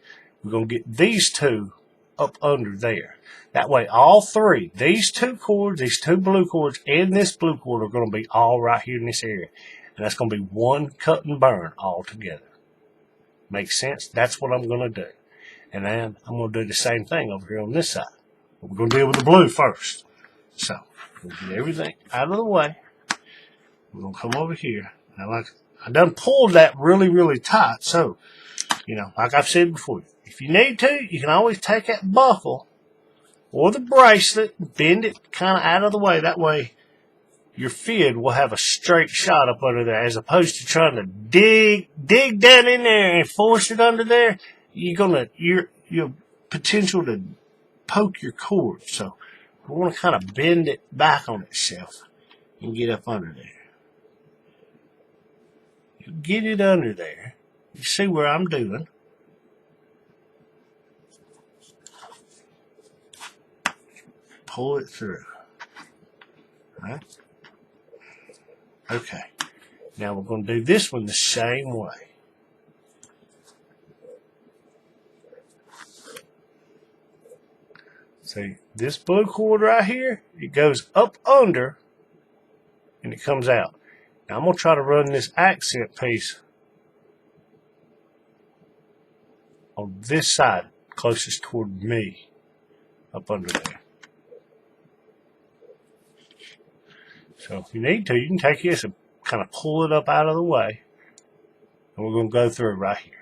We're going to get these two up under there. That way all three, these two cords, these two blue cords, and this blue cord are going to be all right here in this area. And that's going to be one cut and burn all together. Makes sense? That's what I'm going to do. And then I'm going to do the same thing over here on this side. But we're going to deal with the blue first. So, we'll get everything out of the way. We're going to come over here. Now, like I done pulled that really, really tight. So, you know, like I've said before, if you need to, you can always take that buckle or the bracelet and bend it kind of out of the way. That way, your fid will have a straight shot up under there, as opposed to trying to dig down in there and force it under there. Your potential to poke your cord. So we want to kind of bend it back on itself and get up under there. You get it under there. You see where I'm doing. Pull it through. All right. Okay, now we're going to do this one the same way. See, this blue cord right here, it goes up under and it comes out. Now I'm going to try to run this accent piece on this side, closest toward me, up under there. So if you need to, you can take this and kind of pull it up out of the way. And we're going to go through right here.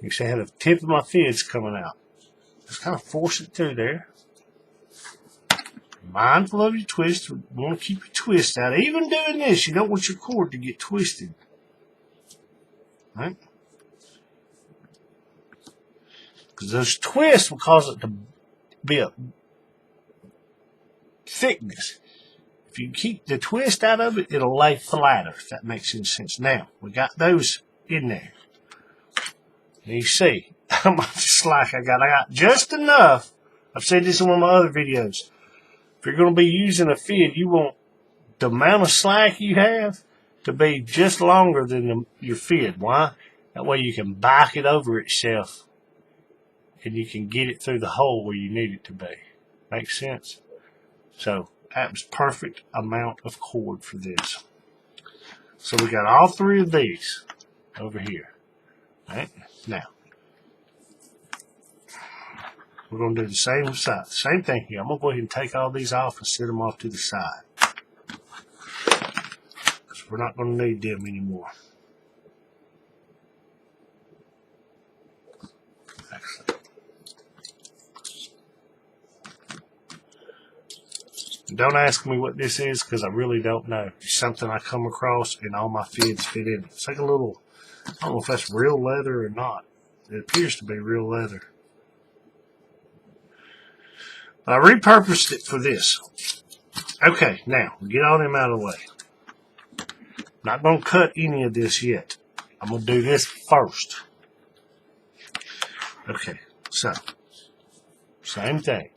You see how the tip of my fid's coming out. Just kind of force it through there. Mindful of your twist. We want to keep your twist out. Even doing this, you don't want your cord to get twisted. Right? Because those twists will cause it to be a thickness. If you keep the twist out of it, it'll lay flatter, if that makes any sense. Now, we got those in there. And you see how much slack I got just enough. I've said this in one of my other videos. If you're going to be using a fid, you want the amount of slack you have to be just longer than your fid. Why? That way you can back it over itself and you can get it through the hole where you need it to be. Makes sense? So that was perfect amount of cord for this. So we got all three of these over here. All right? Now, we're going to do the same side. Same thing here. I'm going to go ahead and take all these off and set them off to the side. Because we're not going to need them anymore. Excellent. Don't ask me what this is because I really don't know. It's something I come across and all my fids fit in. It's like a little, I don't know if that's real leather or not. It appears to be real leather. But I repurposed it for this. Okay, now, get all them out of the way. Not going to cut any of this yet. I'm going to do this first. Okay, so, same thing.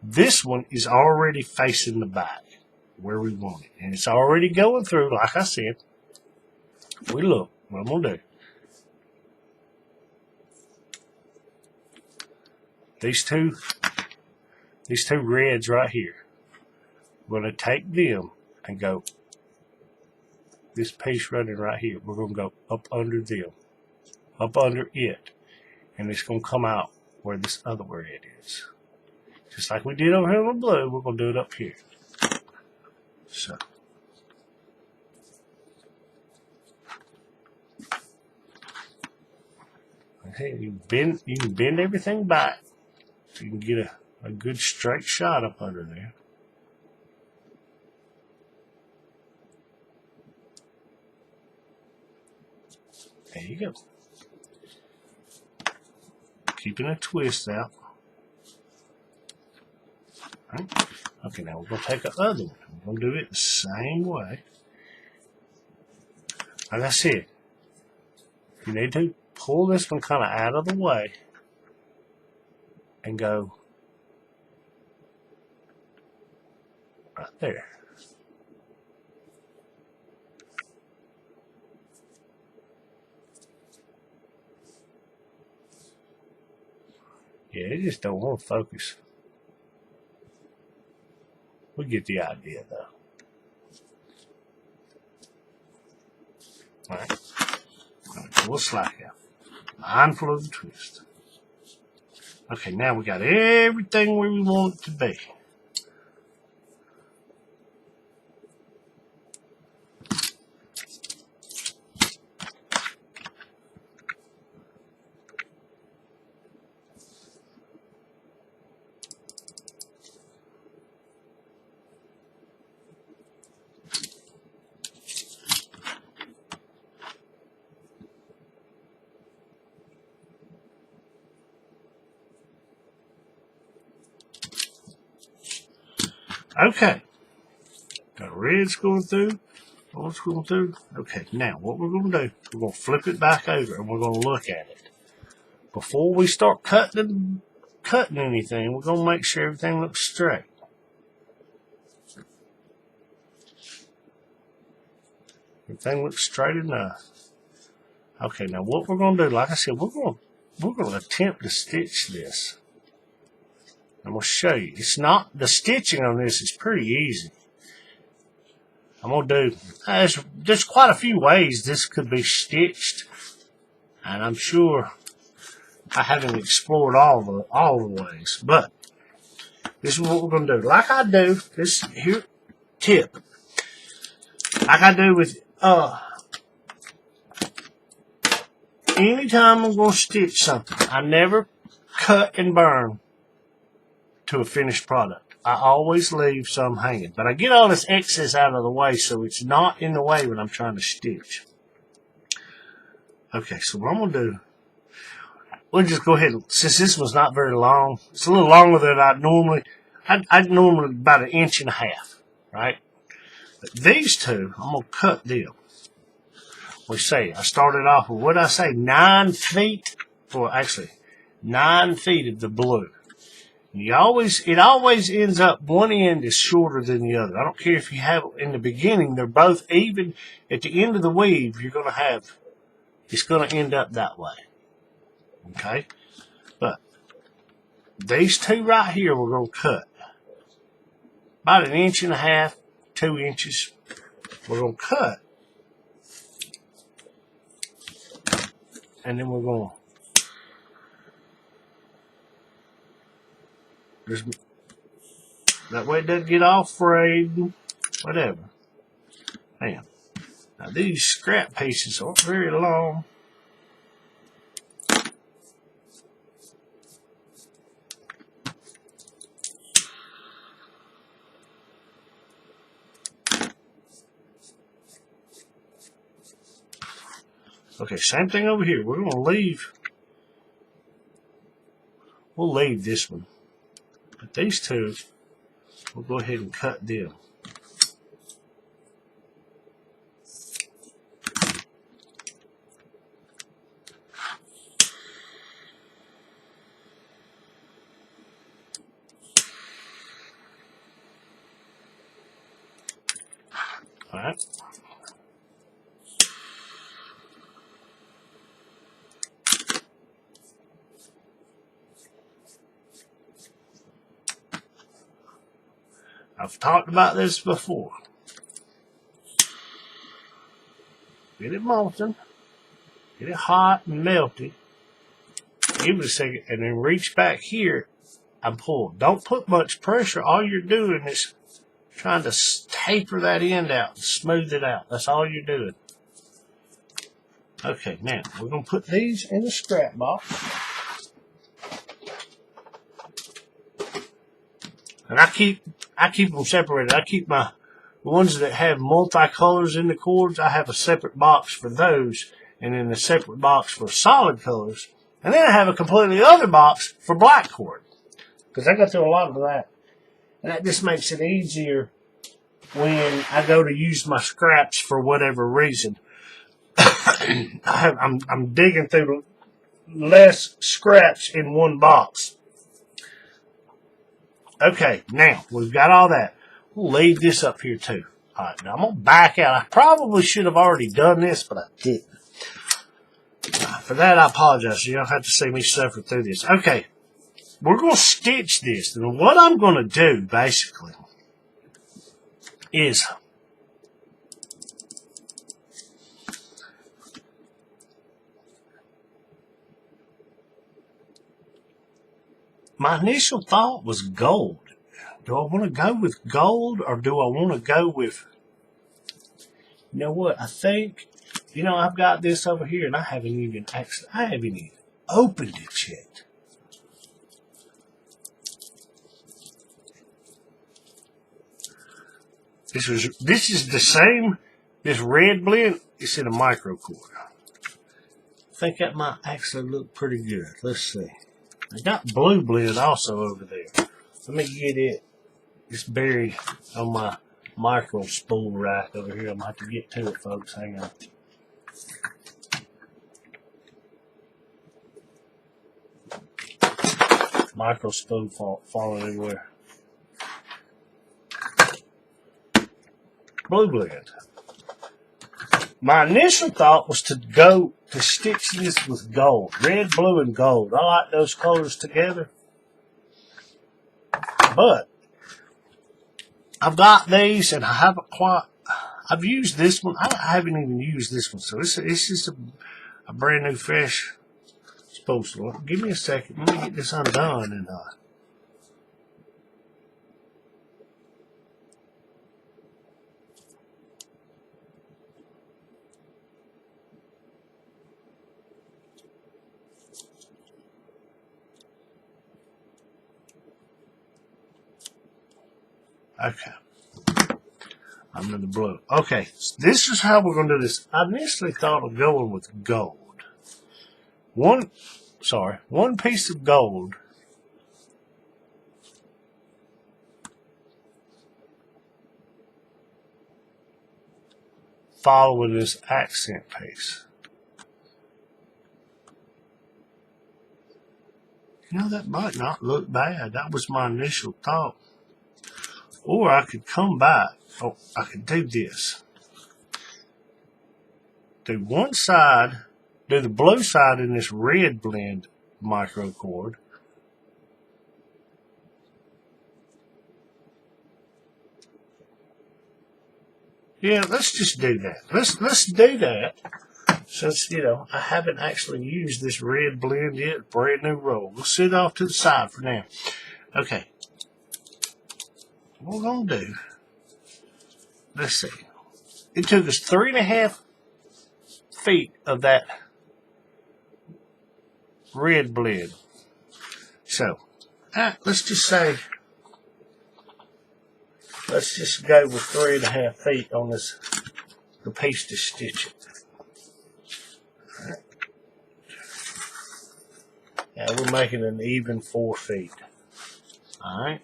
This one is already facing the back where we want it. And it's already going through, like I said. If we look, what I'm going to do. These two reds right here. We're going to take them and go, this piece running right here, we're going to go up under them. Up under it. And it's going to come out where this other red is. Just like we did over here on the blue, we're going to do it up here. So. Okay, you can bend everything back so you can get a good straight shot up under there. There you go. Keeping a twist out. Right. Okay, now we're going to take the other one. We're going to do it the same way. Like I said, you need to pull this one kind of out of the way and go right there. Yeah, it just don't want to focus. We get the idea, though. All right. Pull a slack out. Mindful of the twist. Okay, now we got everything where we want it to be. Okay, got red's going through, orange going through. Okay, now what we're going to do, we're going to flip it back over and we're going to look at it. Before we start cutting anything, we're going to make sure everything looks straight. Everything looks straight enough. Okay, now what we're going to do, like I said, we're going to attempt to stitch this. I'm going to show you. It's not, the stitching on this is pretty easy. I'm going to do, there's quite a few ways this could be stitched. And I'm sure I haven't explored all the ways. But this is what we're going to do. Like I do, this here tip. Like I do with, anytime I'm going to stitch something, I never cut and burn to a finished product. I always leave some hanging. But I get all this excess out of the way so it's not in the way when I'm trying to stitch. Okay, so what I'm going to do, we'll just go ahead, since this one's not very long, it's a little longer than I'd normally about 1.5 inches, right? But these two, I'm going to cut them. We say, I started off with, what did I say, 9 feet? Well, actually, 9 feet of the blue. It always ends up, one end is shorter than the other. I don't care if you have, in the beginning, they're both even. At the end of the weave, you're going to have, it's going to end up that way. Okay? But these two right here, we're going to cut. About 1.5 inches, 2 inches. We're going to cut. And then we're going to, that way it doesn't get all frayed, whatever. Bam. Now these scrap pieces aren't very long. Okay, same thing over here. We're going to leave. We'll leave this one. But these two, we'll go ahead and cut them. All right. I've talked about this before. Get it molten, get it hot and melty, give it a second, and then reach back here and pull. Don't put much pressure. All you're doing is trying to taper that end out and smooth it out. That's all you're doing. Okay, now we're going to put these in the scrap box. And I keep them separated. I keep the ones that have multicolors in the cords, I have a separate box for those, and then a separate box for solid colors. And then I have a completely other box for black cord, because I go through a lot of that. And that just makes it easier when I go to use my scraps for whatever reason. I'm digging through less scraps in one box. Okay, now we've got all that. We'll leave this up here too. Alright, now I'm going to back out. I probably should have already done this, but I didn't. For that, I apologize. You don't have to see me suffer through this. Okay, we're going to stitch this. And what I'm going to do, basically, is my initial thought was gold. Do I want to go with gold, or do I want to go with, you know what, I think, you know, I've got this over here and I haven't even opened it yet. This is the same, this red blend, it's in a micro cord. I think that might actually look pretty good. Let's see. I got blue blend also over there. Let me get it. It's buried on my micro spool rack over here. I'm going to have to get to it, folks. Hang on. Micro spool falling everywhere. Blue blend. My initial thought was to go to stitch this with gold. Red, blue, and gold. I like those colors together. But I've got these, and I haven't quite. I've used this one. I haven't even used this one, so it's just a brand new fresh spool. So give me a second. Let me get this undone and okay. I'm in the blue. Okay, so this is how we're going to do this. I initially thought of going with gold. One piece of gold. Following this accent piece. You know, that might not look bad. That was my initial thought. Or I could come back. Oh, I could do this. Do one side, do the blue side in this red blend micro cord. Yeah, let's just do that. Let's do that. Since, you know, I haven't actually used this red blend yet. Brand new roll. We'll sit off to the side for now. Okay. What we're going to do, let's see. It took us 3.5 feet of that red blend. So, let's just say, let's just go with 3.5 feet on this, the piece to stitch it. All right. Now we're making an even 4 feet. All right.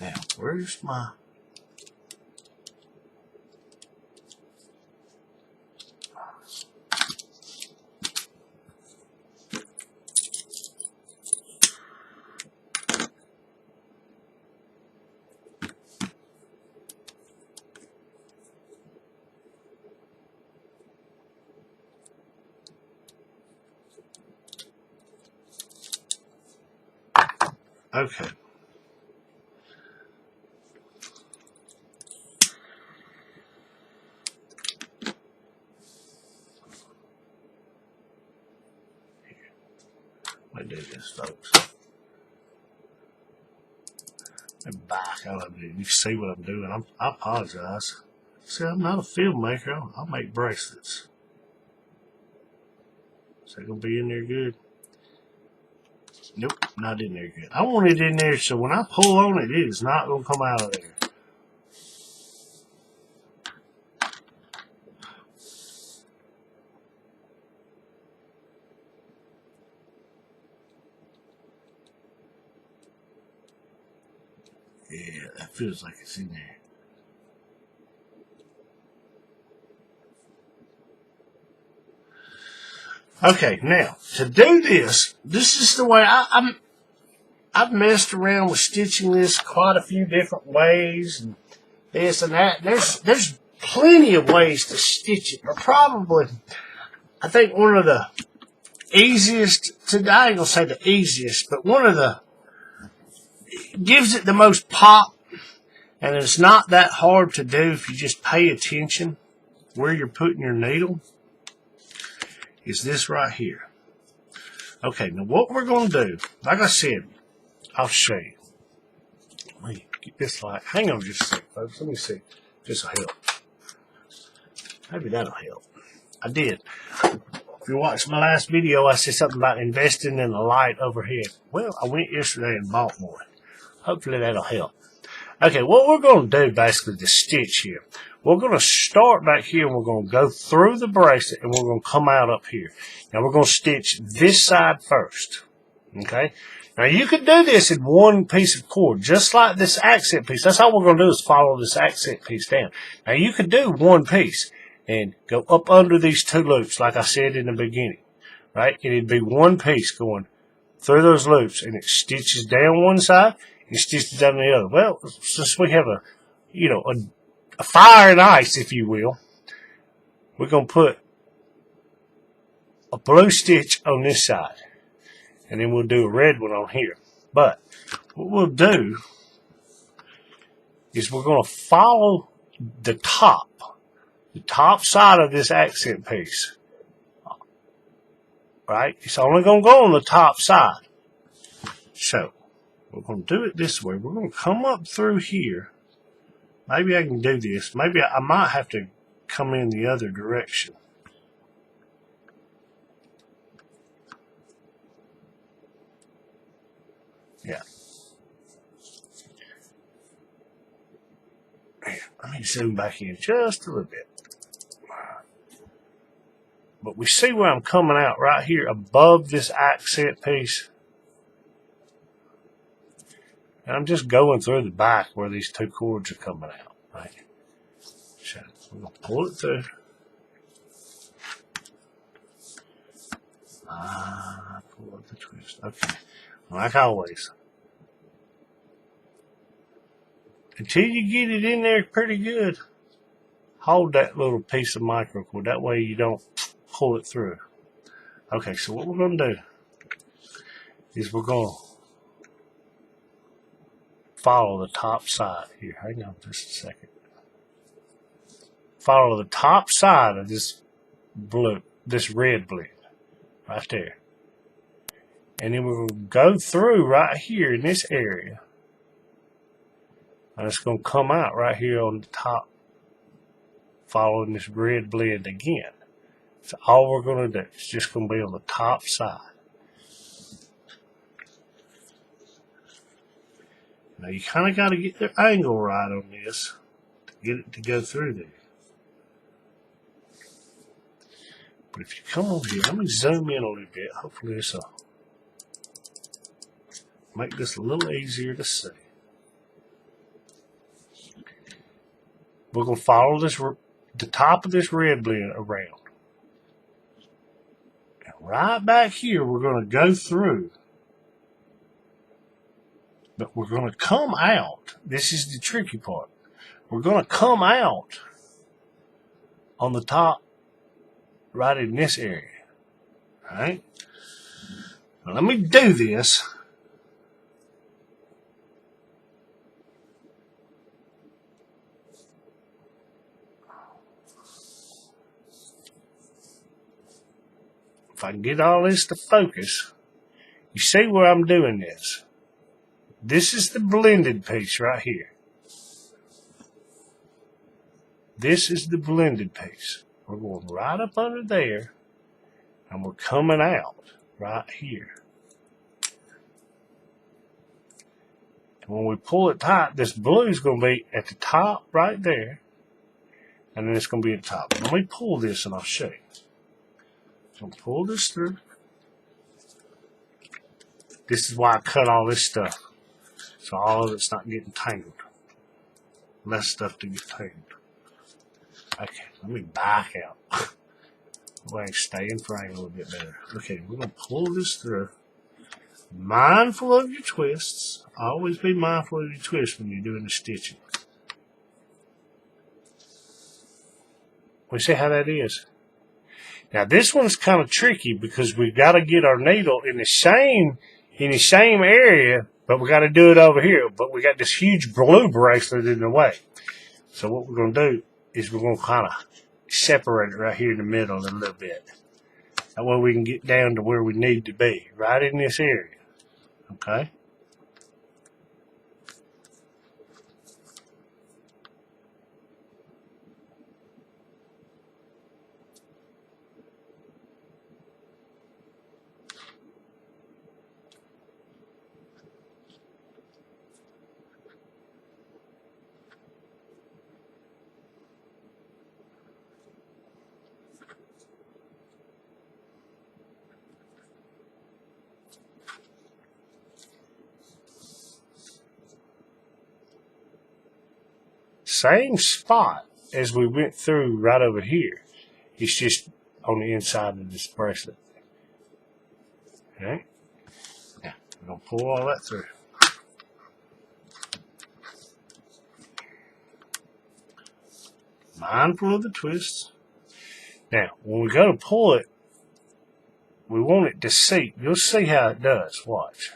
Now, where's my... Okay. Back. I don't know if you see what I'm doing. I apologize. See, I'm not a filmmaker. I'll make bracelets. Is that going to be in there good? Nope, not in there good. I want it in there so when I pull on it, it is not going to come out of there. Yeah, that feels like it's in there. Okay, now, to do this, this is the way I've messed around with stitching this quite a few different ways, and this and that. There's plenty of ways to stitch it, but probably, I think one of the easiest, I ain't gonna say the easiest, but one of the, gives it the most pop, and it's not that hard to do if you just pay attention where you're putting your needle, is this right here. Okay, now what we're going to do, like I said, I'll show you. Let me get this light. Hang on just a second, folks. Let me see. This will help. Maybe that'll help. I did. If you watched my last video, I said something about investing in a light overhead. Well, I went yesterday and bought one. Hopefully that'll help. Okay, what we're going to do basically to stitch here, we're going to start back here and we're going to go through the bracelet and we're going to come out up here. Now we're going to stitch this side first. Okay? Now you could do this in one piece of cord, just like this accent piece. That's all we're going to do is follow this accent piece down. Now you could do one piece and go up under these two loops like I said in the beginning. Right? And it'd be one piece going through those loops and it stitches down one side. And stitches down the other. Well, since we have a fire and ice, if you will, we're going to put a blue stitch on this side. And then we'll do a red one on here. But what we'll do is we're going to follow the top side of this accent piece. Right? It's only going to go on the top side. So, we're going to do it this way. We're going to come up through here. Maybe I can do this. Maybe I might have to come in the other direction. Yeah. Let me zoom back in just a little bit. But we see where I'm coming out right here above this accent piece. And I'm just going through the back where these two cords are coming out, right? So we're going to pull it through. Pull up the twist. Okay. Like always. Until you get it in there pretty good, hold that little piece of micro cord. That way you don't pull it through. Okay, so what we're going to do is we're going to follow the top side here. Hang on just a second. Follow the top side of this red blend right there. And then we're going to go through right here in this area. And it's going to come out right here on the top, following this red blend again. So all we're going to do is just going to be on the top side. Now you kind of got to get the angle right on this to get it to go through there. But if you come over here, let me zoom in a little bit. Hopefully this will make this a little easier to see. We're going to follow the top of this red blend around. And right back here, we're going to go through. But we're going to come out. This is the tricky part. We're going to come out on the top right in this area. All right? Now let me do this. If I can get all this to focus, you see where I'm doing this. This is the blended piece right here. This is the blended piece. We're going right up under there, and we're coming out right here. And when we pull it tight, this blue is going to be at the top right there, and then it's going to be at the top. Let me pull this and I'll show you. So I'm pull this through. This is why I cut all this stuff, so all of it's not getting tangled. Less stuff to get tangled. Okay, let me back out. Way stay in frame a little bit better. Okay, we're going to pull this through. Mindful of your twists. Always be mindful of your twists when you're doing the stitching. We see how that is. Now this one's kind of tricky because we've got to get our needle in the same area, but we got to do it over here. But we got this huge blue bracelet in the way. So what we're going to do is we're going to kind of separate it right here in the middle a little bit. That way we can get down to where we need to be, right in this area. Okay? Same spot as we went through right over here. It's just on the inside of this bracelet. Okay? Now, we're going to pull all that through. Mindful of the twists. Now, when we go to pull it, we want it to seat. You'll see how it does. Watch.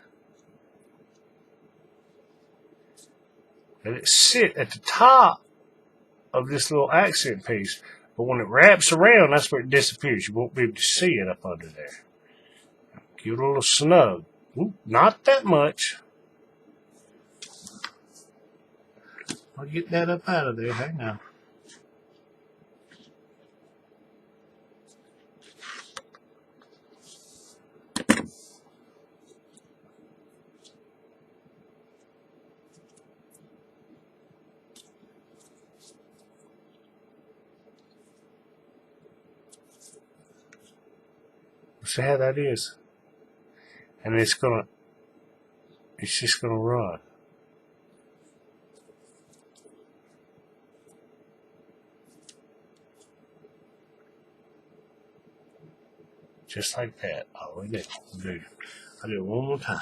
Let it sit at the top of this little accent piece, but when it wraps around, that's where it disappears. You won't be able to see it up under there. Give it a little snug. Ooh, not that much. I'll get that up out of there. Hang on. See how that is? And it's just gonna run. Just like that. All we do. I'll do it one more time.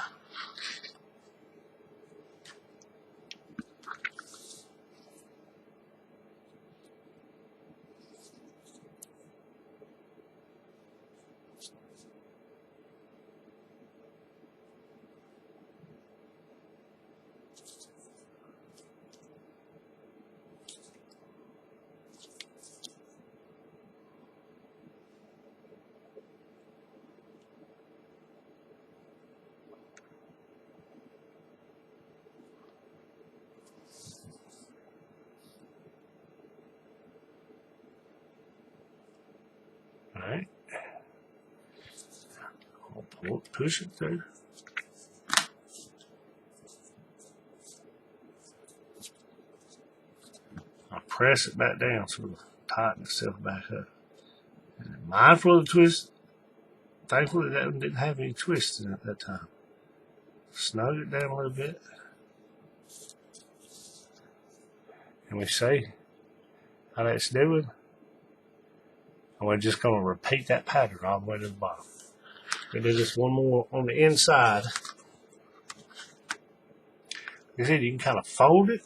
Alright. I'll pull it, push it through. I'll press it back down so it'll tighten itself back up. And mindful of the twist. Thankfully that one didn't have any twists in it at that time. Snug it down a little bit. And we see how that's doing. And we're just going to repeat that pattern all the way to the bottom. We do this one more on the inside. Like I said, you can kind of fold it.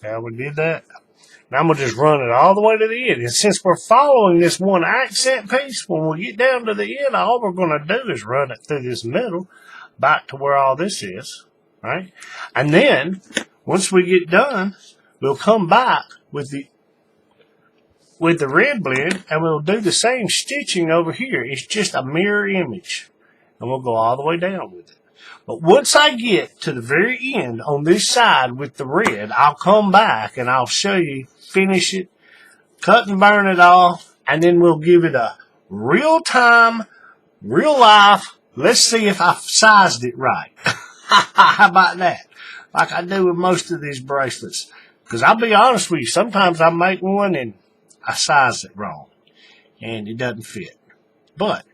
See how we did that? Now I'm going to just run it all the way to the end. And since we're following this one accent piece, when we get down to the end, all we're going to do is run it through this middle back to where all this is, right? And then, once we get done, we'll come back with the red blend, and we'll do the same stitching over here. It's just a mirror image. And we'll go all the way down with it. But once I get to the very end on this side with the red, I'll come back and I'll show you, finish it, cut and burn it all, and then we'll give it a real time, real life. Let's see if I've sized it right. How about that? Like I do with most of these bracelets. Because I'll be honest with you, sometimes I make one and I size it wrong. And it doesn't fit. But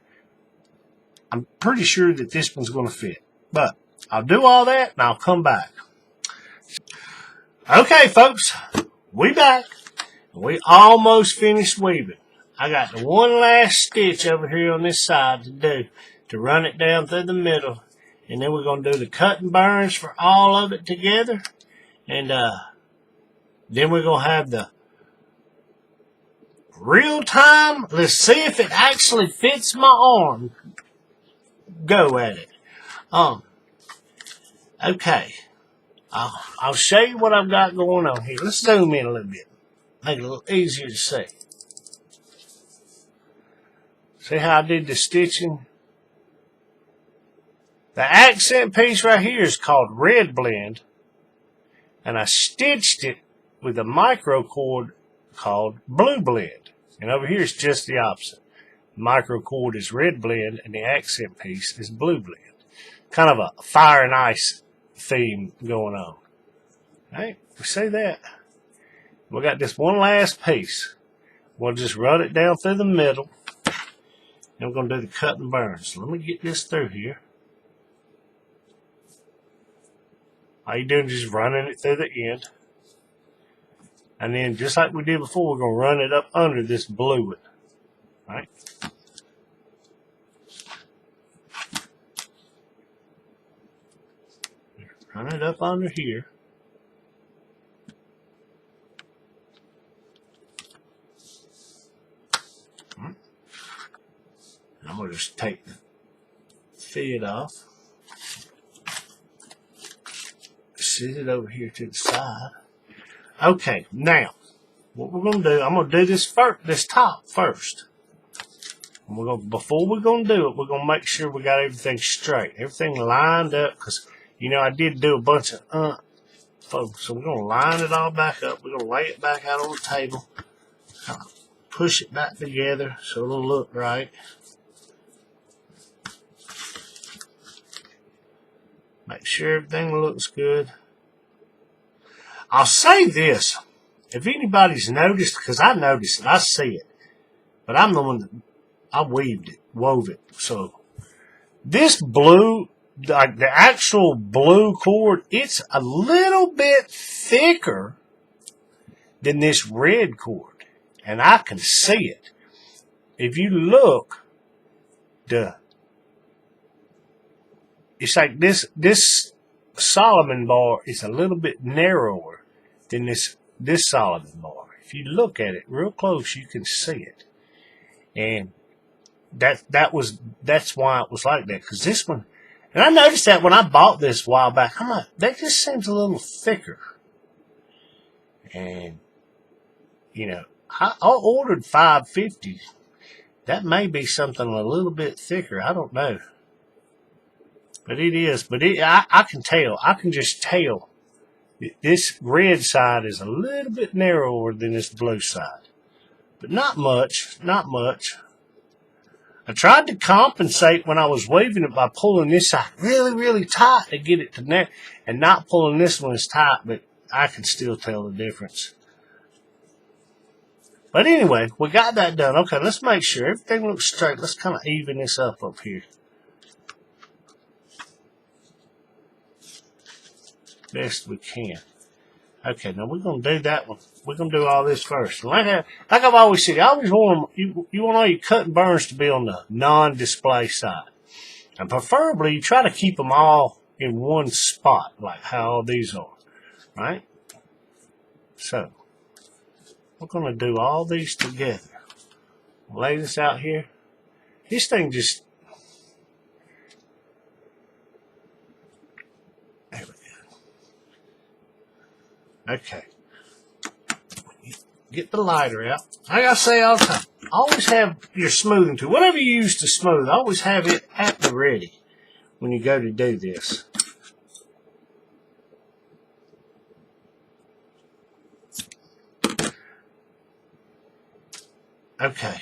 I'm pretty sure that this one's going to fit. But I'll do all that and I'll come back. Okay, folks, we back. We almost finished weaving. I got the one last stitch over here on this side to do, to run it down through the middle. And then we're going to do the cut and burns for all of it together. And then we're going to have the real time. Let's see if it actually fits my arm. Go at it. Okay. I'll show you what I've got going on here. Let's zoom in a little bit. Make it a little easier to see. See how I did the stitching? The accent piece right here is called Red Blend. And I stitched it with a micro cord called Blue Blend. And over here it's just the opposite. The micro cord is Red Blend and the accent piece is Blue Blend. Kind of a fire and ice theme going on. Alright, we see that. We got this one last piece. We'll just run it down through the middle. And we're going to do the cut and burn. So let me get this through here. All you're doing is just running it through the end. And then just like we did before, we're going to run it up under this blue one. Alright. Run it up under here. And I'm going to just take the thread off. Sit it over here to the side. Okay, now, what we're going to do, I'm going to do this top first. And we're going, before we're going to do it, we're going to make sure we got everything straight. Everything lined up, because, you know, I did do a bunch of folks. So we're going to line it all back up. We're going to lay it back out on the table. Kind of push it back together so it'll look right. Make sure everything looks good. I'll say this. If anybody's noticed, because I noticed it, I see it. But I'm the one that, I wove it. So, this blue, the actual blue cord, it's a little bit thicker than this red cord. And I can see it. If you look, it's like this Solomon bar is a little bit narrower than this Solomon bar. If you look at it real close, you can see it. And that's why it was like that. Because this one, and I noticed that when I bought this a while back, I'm like, that just seems a little thicker. And, you know, I ordered 550. That may be something a little bit thicker. I don't know. But it is. But I can tell. I can just tell. This red side is a little bit narrower than this blue side. But not much. Not much. I tried to compensate when I was weaving it by pulling this side really, really tight to get it to there. And not pulling this one as tight. But I can still tell the difference. But anyway, we got that done. Okay, let's make sure everything looks straight. Let's kind of even this up here. Best we can. Okay, now we're going to do that one. We're going to do all this first. Like I've always said, I always want them, you want all your cut and burns to be on the non-display side. And preferably, you try to keep them all in one spot, like how all these are. Right? So, we're going to do all these together. Lay this out here. This thing just... There we go. Okay. Get the lighter out. Like I say all the time, always have your smoothing tool. Whatever you use to smooth, always have it at the ready when you go to do this. Okay.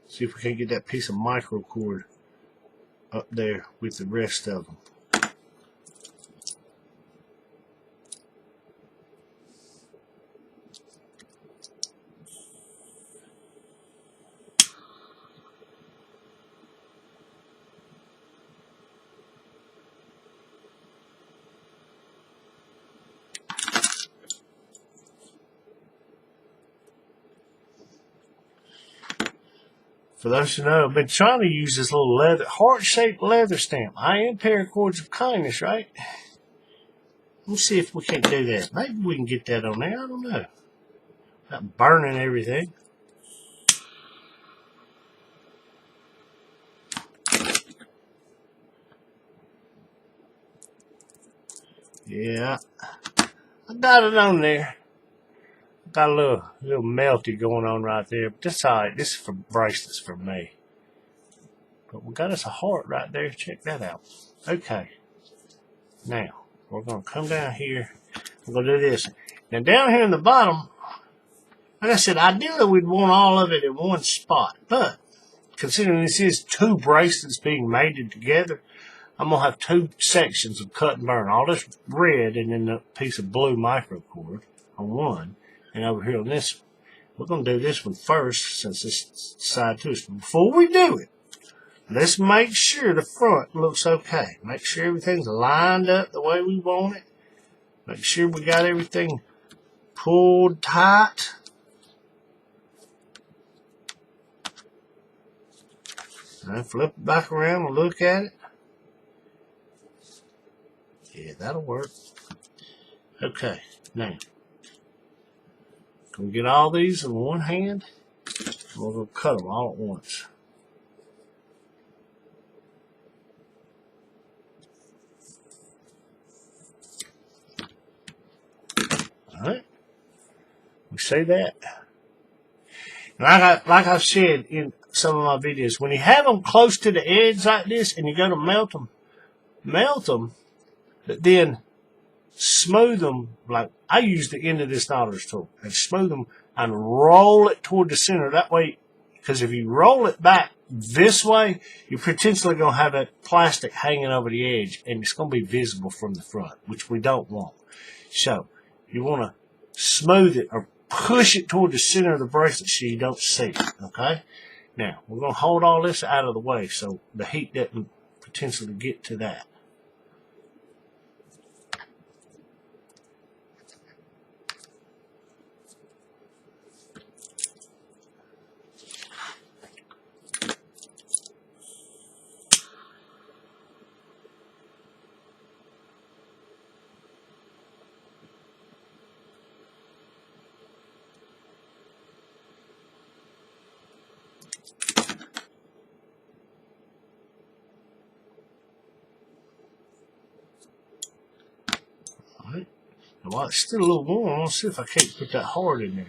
See if we can get that piece of micro cord up there with the rest of them. For those who know, I've been trying to use this little leather, heart-shaped leather stamp. I am Paracords of Kindness, right? Let's see if we can't do that. Maybe we can get that on there. I don't know. Not burning everything. Yeah. I got it on there. Got a little melty going on right there. But that's alright. This is for bracelets for me. But we got us a heart right there. Check that out. Okay. Now, we're going to come down here. We're going to do this. Now, down here in the bottom, like I said, ideally we'd want all of it in one spot. But, considering this is two bracelets being mated together, I'm going to have two sections of cut and burn. All this red and then a piece of blue micro cord on one. And over here on this one. We're going to do this one first since this side to us. Before we do it, let's make sure the front looks okay. Make sure everything's lined up the way we want it. Make sure we got everything pulled tight. And flip it back around and look at it. Yeah, that'll work. Okay, now, gonna get all these in one hand. We're gonna cut them all at once. Alright, we say that. Like I've said in some of my videos, when you have them close to the edge like this and you go to melt them, but then smooth them. Like I use the end of this knotter's tool and smooth them and roll it toward the center. That way, because if you roll it back this way, you're potentially going to have that plastic hanging over the edge and it's going to be visible from the front, which we don't want. So you want to smooth it or push it toward the center of the bracelet so you don't see it, okay? Now, we're going to hold all this out of the way so the heat doesn't potentially get to that. Alright. Now, while it's still a little warm, I want to see if I can't put that heart in there.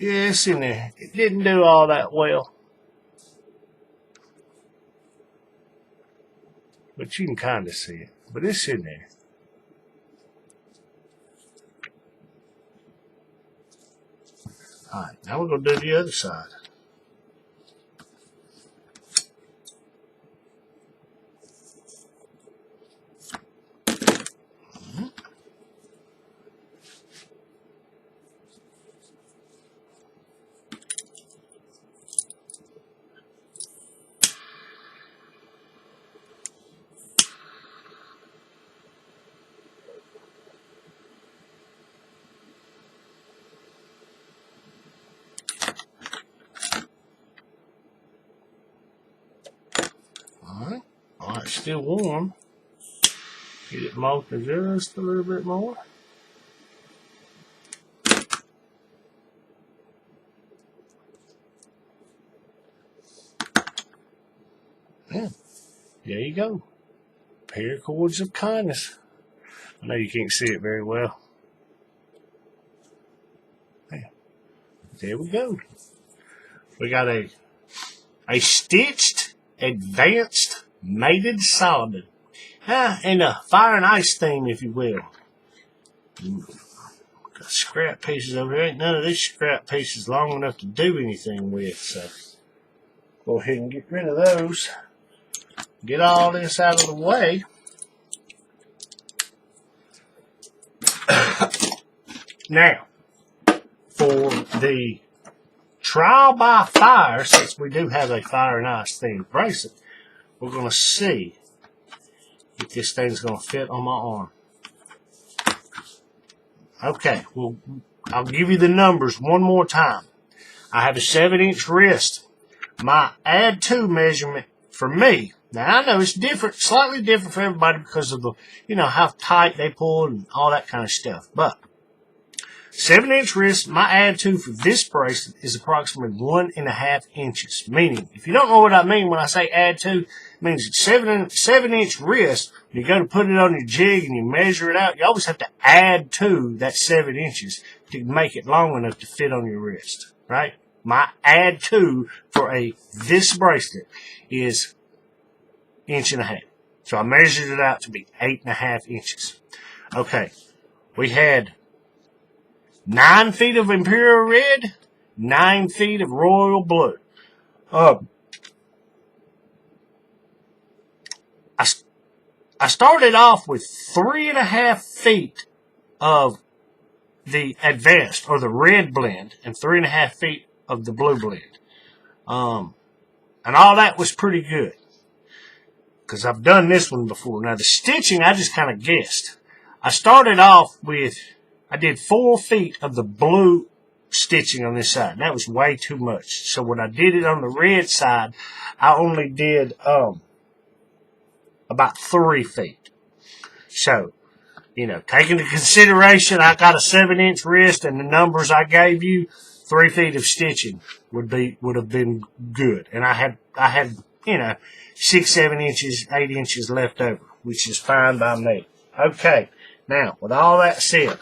Yeah, it's in there. It didn't do all that well. But you can kind of see it. But it's in there. Alright, now we're going to do the other side. It's still warm. Get it molten just a little bit more. Yeah, there you go. Paracords of kindness. I know you can't see it very well. Yeah. There we go. We got a stitched, advanced, mated solomon. And a fire and ice theme, if you will. Got scrap pieces over here. Ain't none of these scrap pieces long enough to do anything with, so go ahead and get rid of those. Get all this out of the way. Now, for the trial by fire, since we do have a fire and ice themed bracelet, we're going to see if this thing's going to fit on my arm. Okay, well, I'll give you the numbers one more time. I have a 7-inch wrist. My add to measurement for me, now I know it's different, slightly different for everybody because of the, how tight they pull and all that kind of stuff. But 7-inch wrist, my add to for this bracelet is approximately 1.5 inches. Meaning, if you don't know what I mean when I say add to, it means it's 7-inch wrist. You go to put it on your jig and you measure it out. You always have to add to that 7 inches to make it long enough to fit on your wrist, right? My add to for this bracelet is 1.5 inches. So I measured it out to be 8.5 inches. Okay, we had 9 feet of Imperial Red, 9 feet of Royal Blue. I started off with 3.5 feet of the advanced or the red blend and 3.5 feet of the blue blend. And all that was pretty good because I've done this one before. Now the stitching, I just kind of guessed. I started off with, I did 4 feet of the blue stitching on this side. And that was way too much. So when I did it on the red side, I only did about 3 feet. So, taking into consideration I got a 7-inch wrist and the numbers I gave you, 3 feet of stitching would have been good. And I had 6, 7 inches, 8 inches left over, which is fine by me. Okay, now with all that said,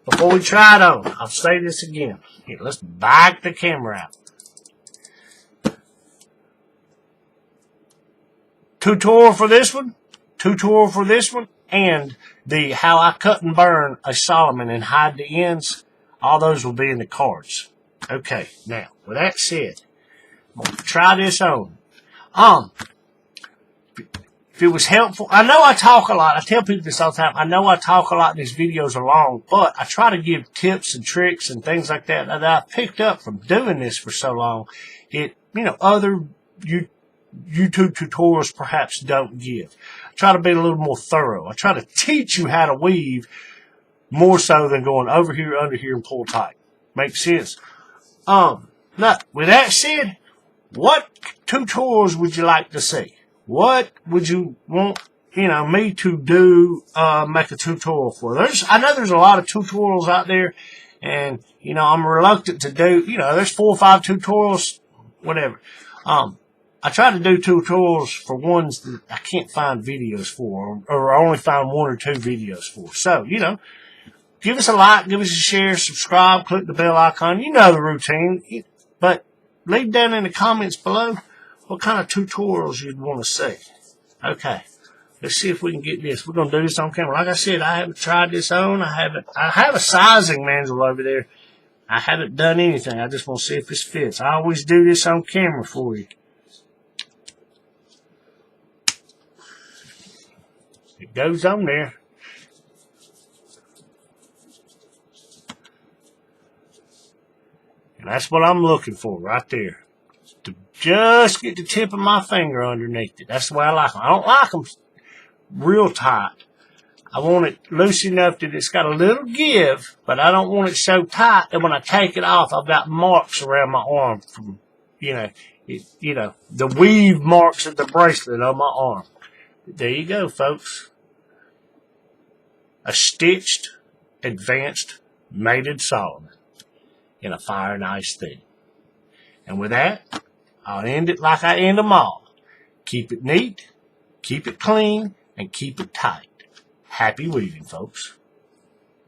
before we try it on, I'll say this again. Here, let's back the camera out. Tutorial for this one, and the how I cut and burn a Solomon and hide the ends, all those will be in the cards. Okay, now, with that said, I'm going to try this on. If it was helpful, I know I talk a lot. I tell people this all the time. I know I talk a lot and these videos are long, but I try to give tips and tricks and things like that I've picked up from doing this for so long. Other YouTube tutorials perhaps don't give. I try to be a little more thorough. I try to teach you how to weave more so than going over here, under here, and pull tight. Makes sense? Now, with that said, what tutorials would you like to see? What would you want, me to do, make a tutorial for? I know there's a lot of tutorials out there, and, I'm reluctant to do, there's 4 or 5 tutorials, whatever. I try to do tutorials for ones that I can't find videos for, or I only find 1 or 2 videos for. So, give us a like, give us a share, subscribe, click the bell icon. You know the routine. But leave down in the comments below what kind of tutorials you'd want to see. Okay, let's see if we can get this. We're going to do this on camera. Like I said, I haven't tried this on. I have a sizing manual over there. I haven't done anything. I just want to see if this fits. I always do this on camera for you. It goes on there. And that's what I'm looking for right there. To just get the tip of my finger underneath it. That's the way I like them. I don't like them real tight. I want it loose enough that it's got a little give, but I don't want it so tight that when I take it off, I've got marks around my arm from, You know, the weave marks of the bracelet on my arm. There you go, folks. A stitched, advanced, mated Solomon in a fire and ice theme. And with that, I'll end it like I end them all. Keep it neat, keep it clean, and keep it tight. Happy weaving, folks.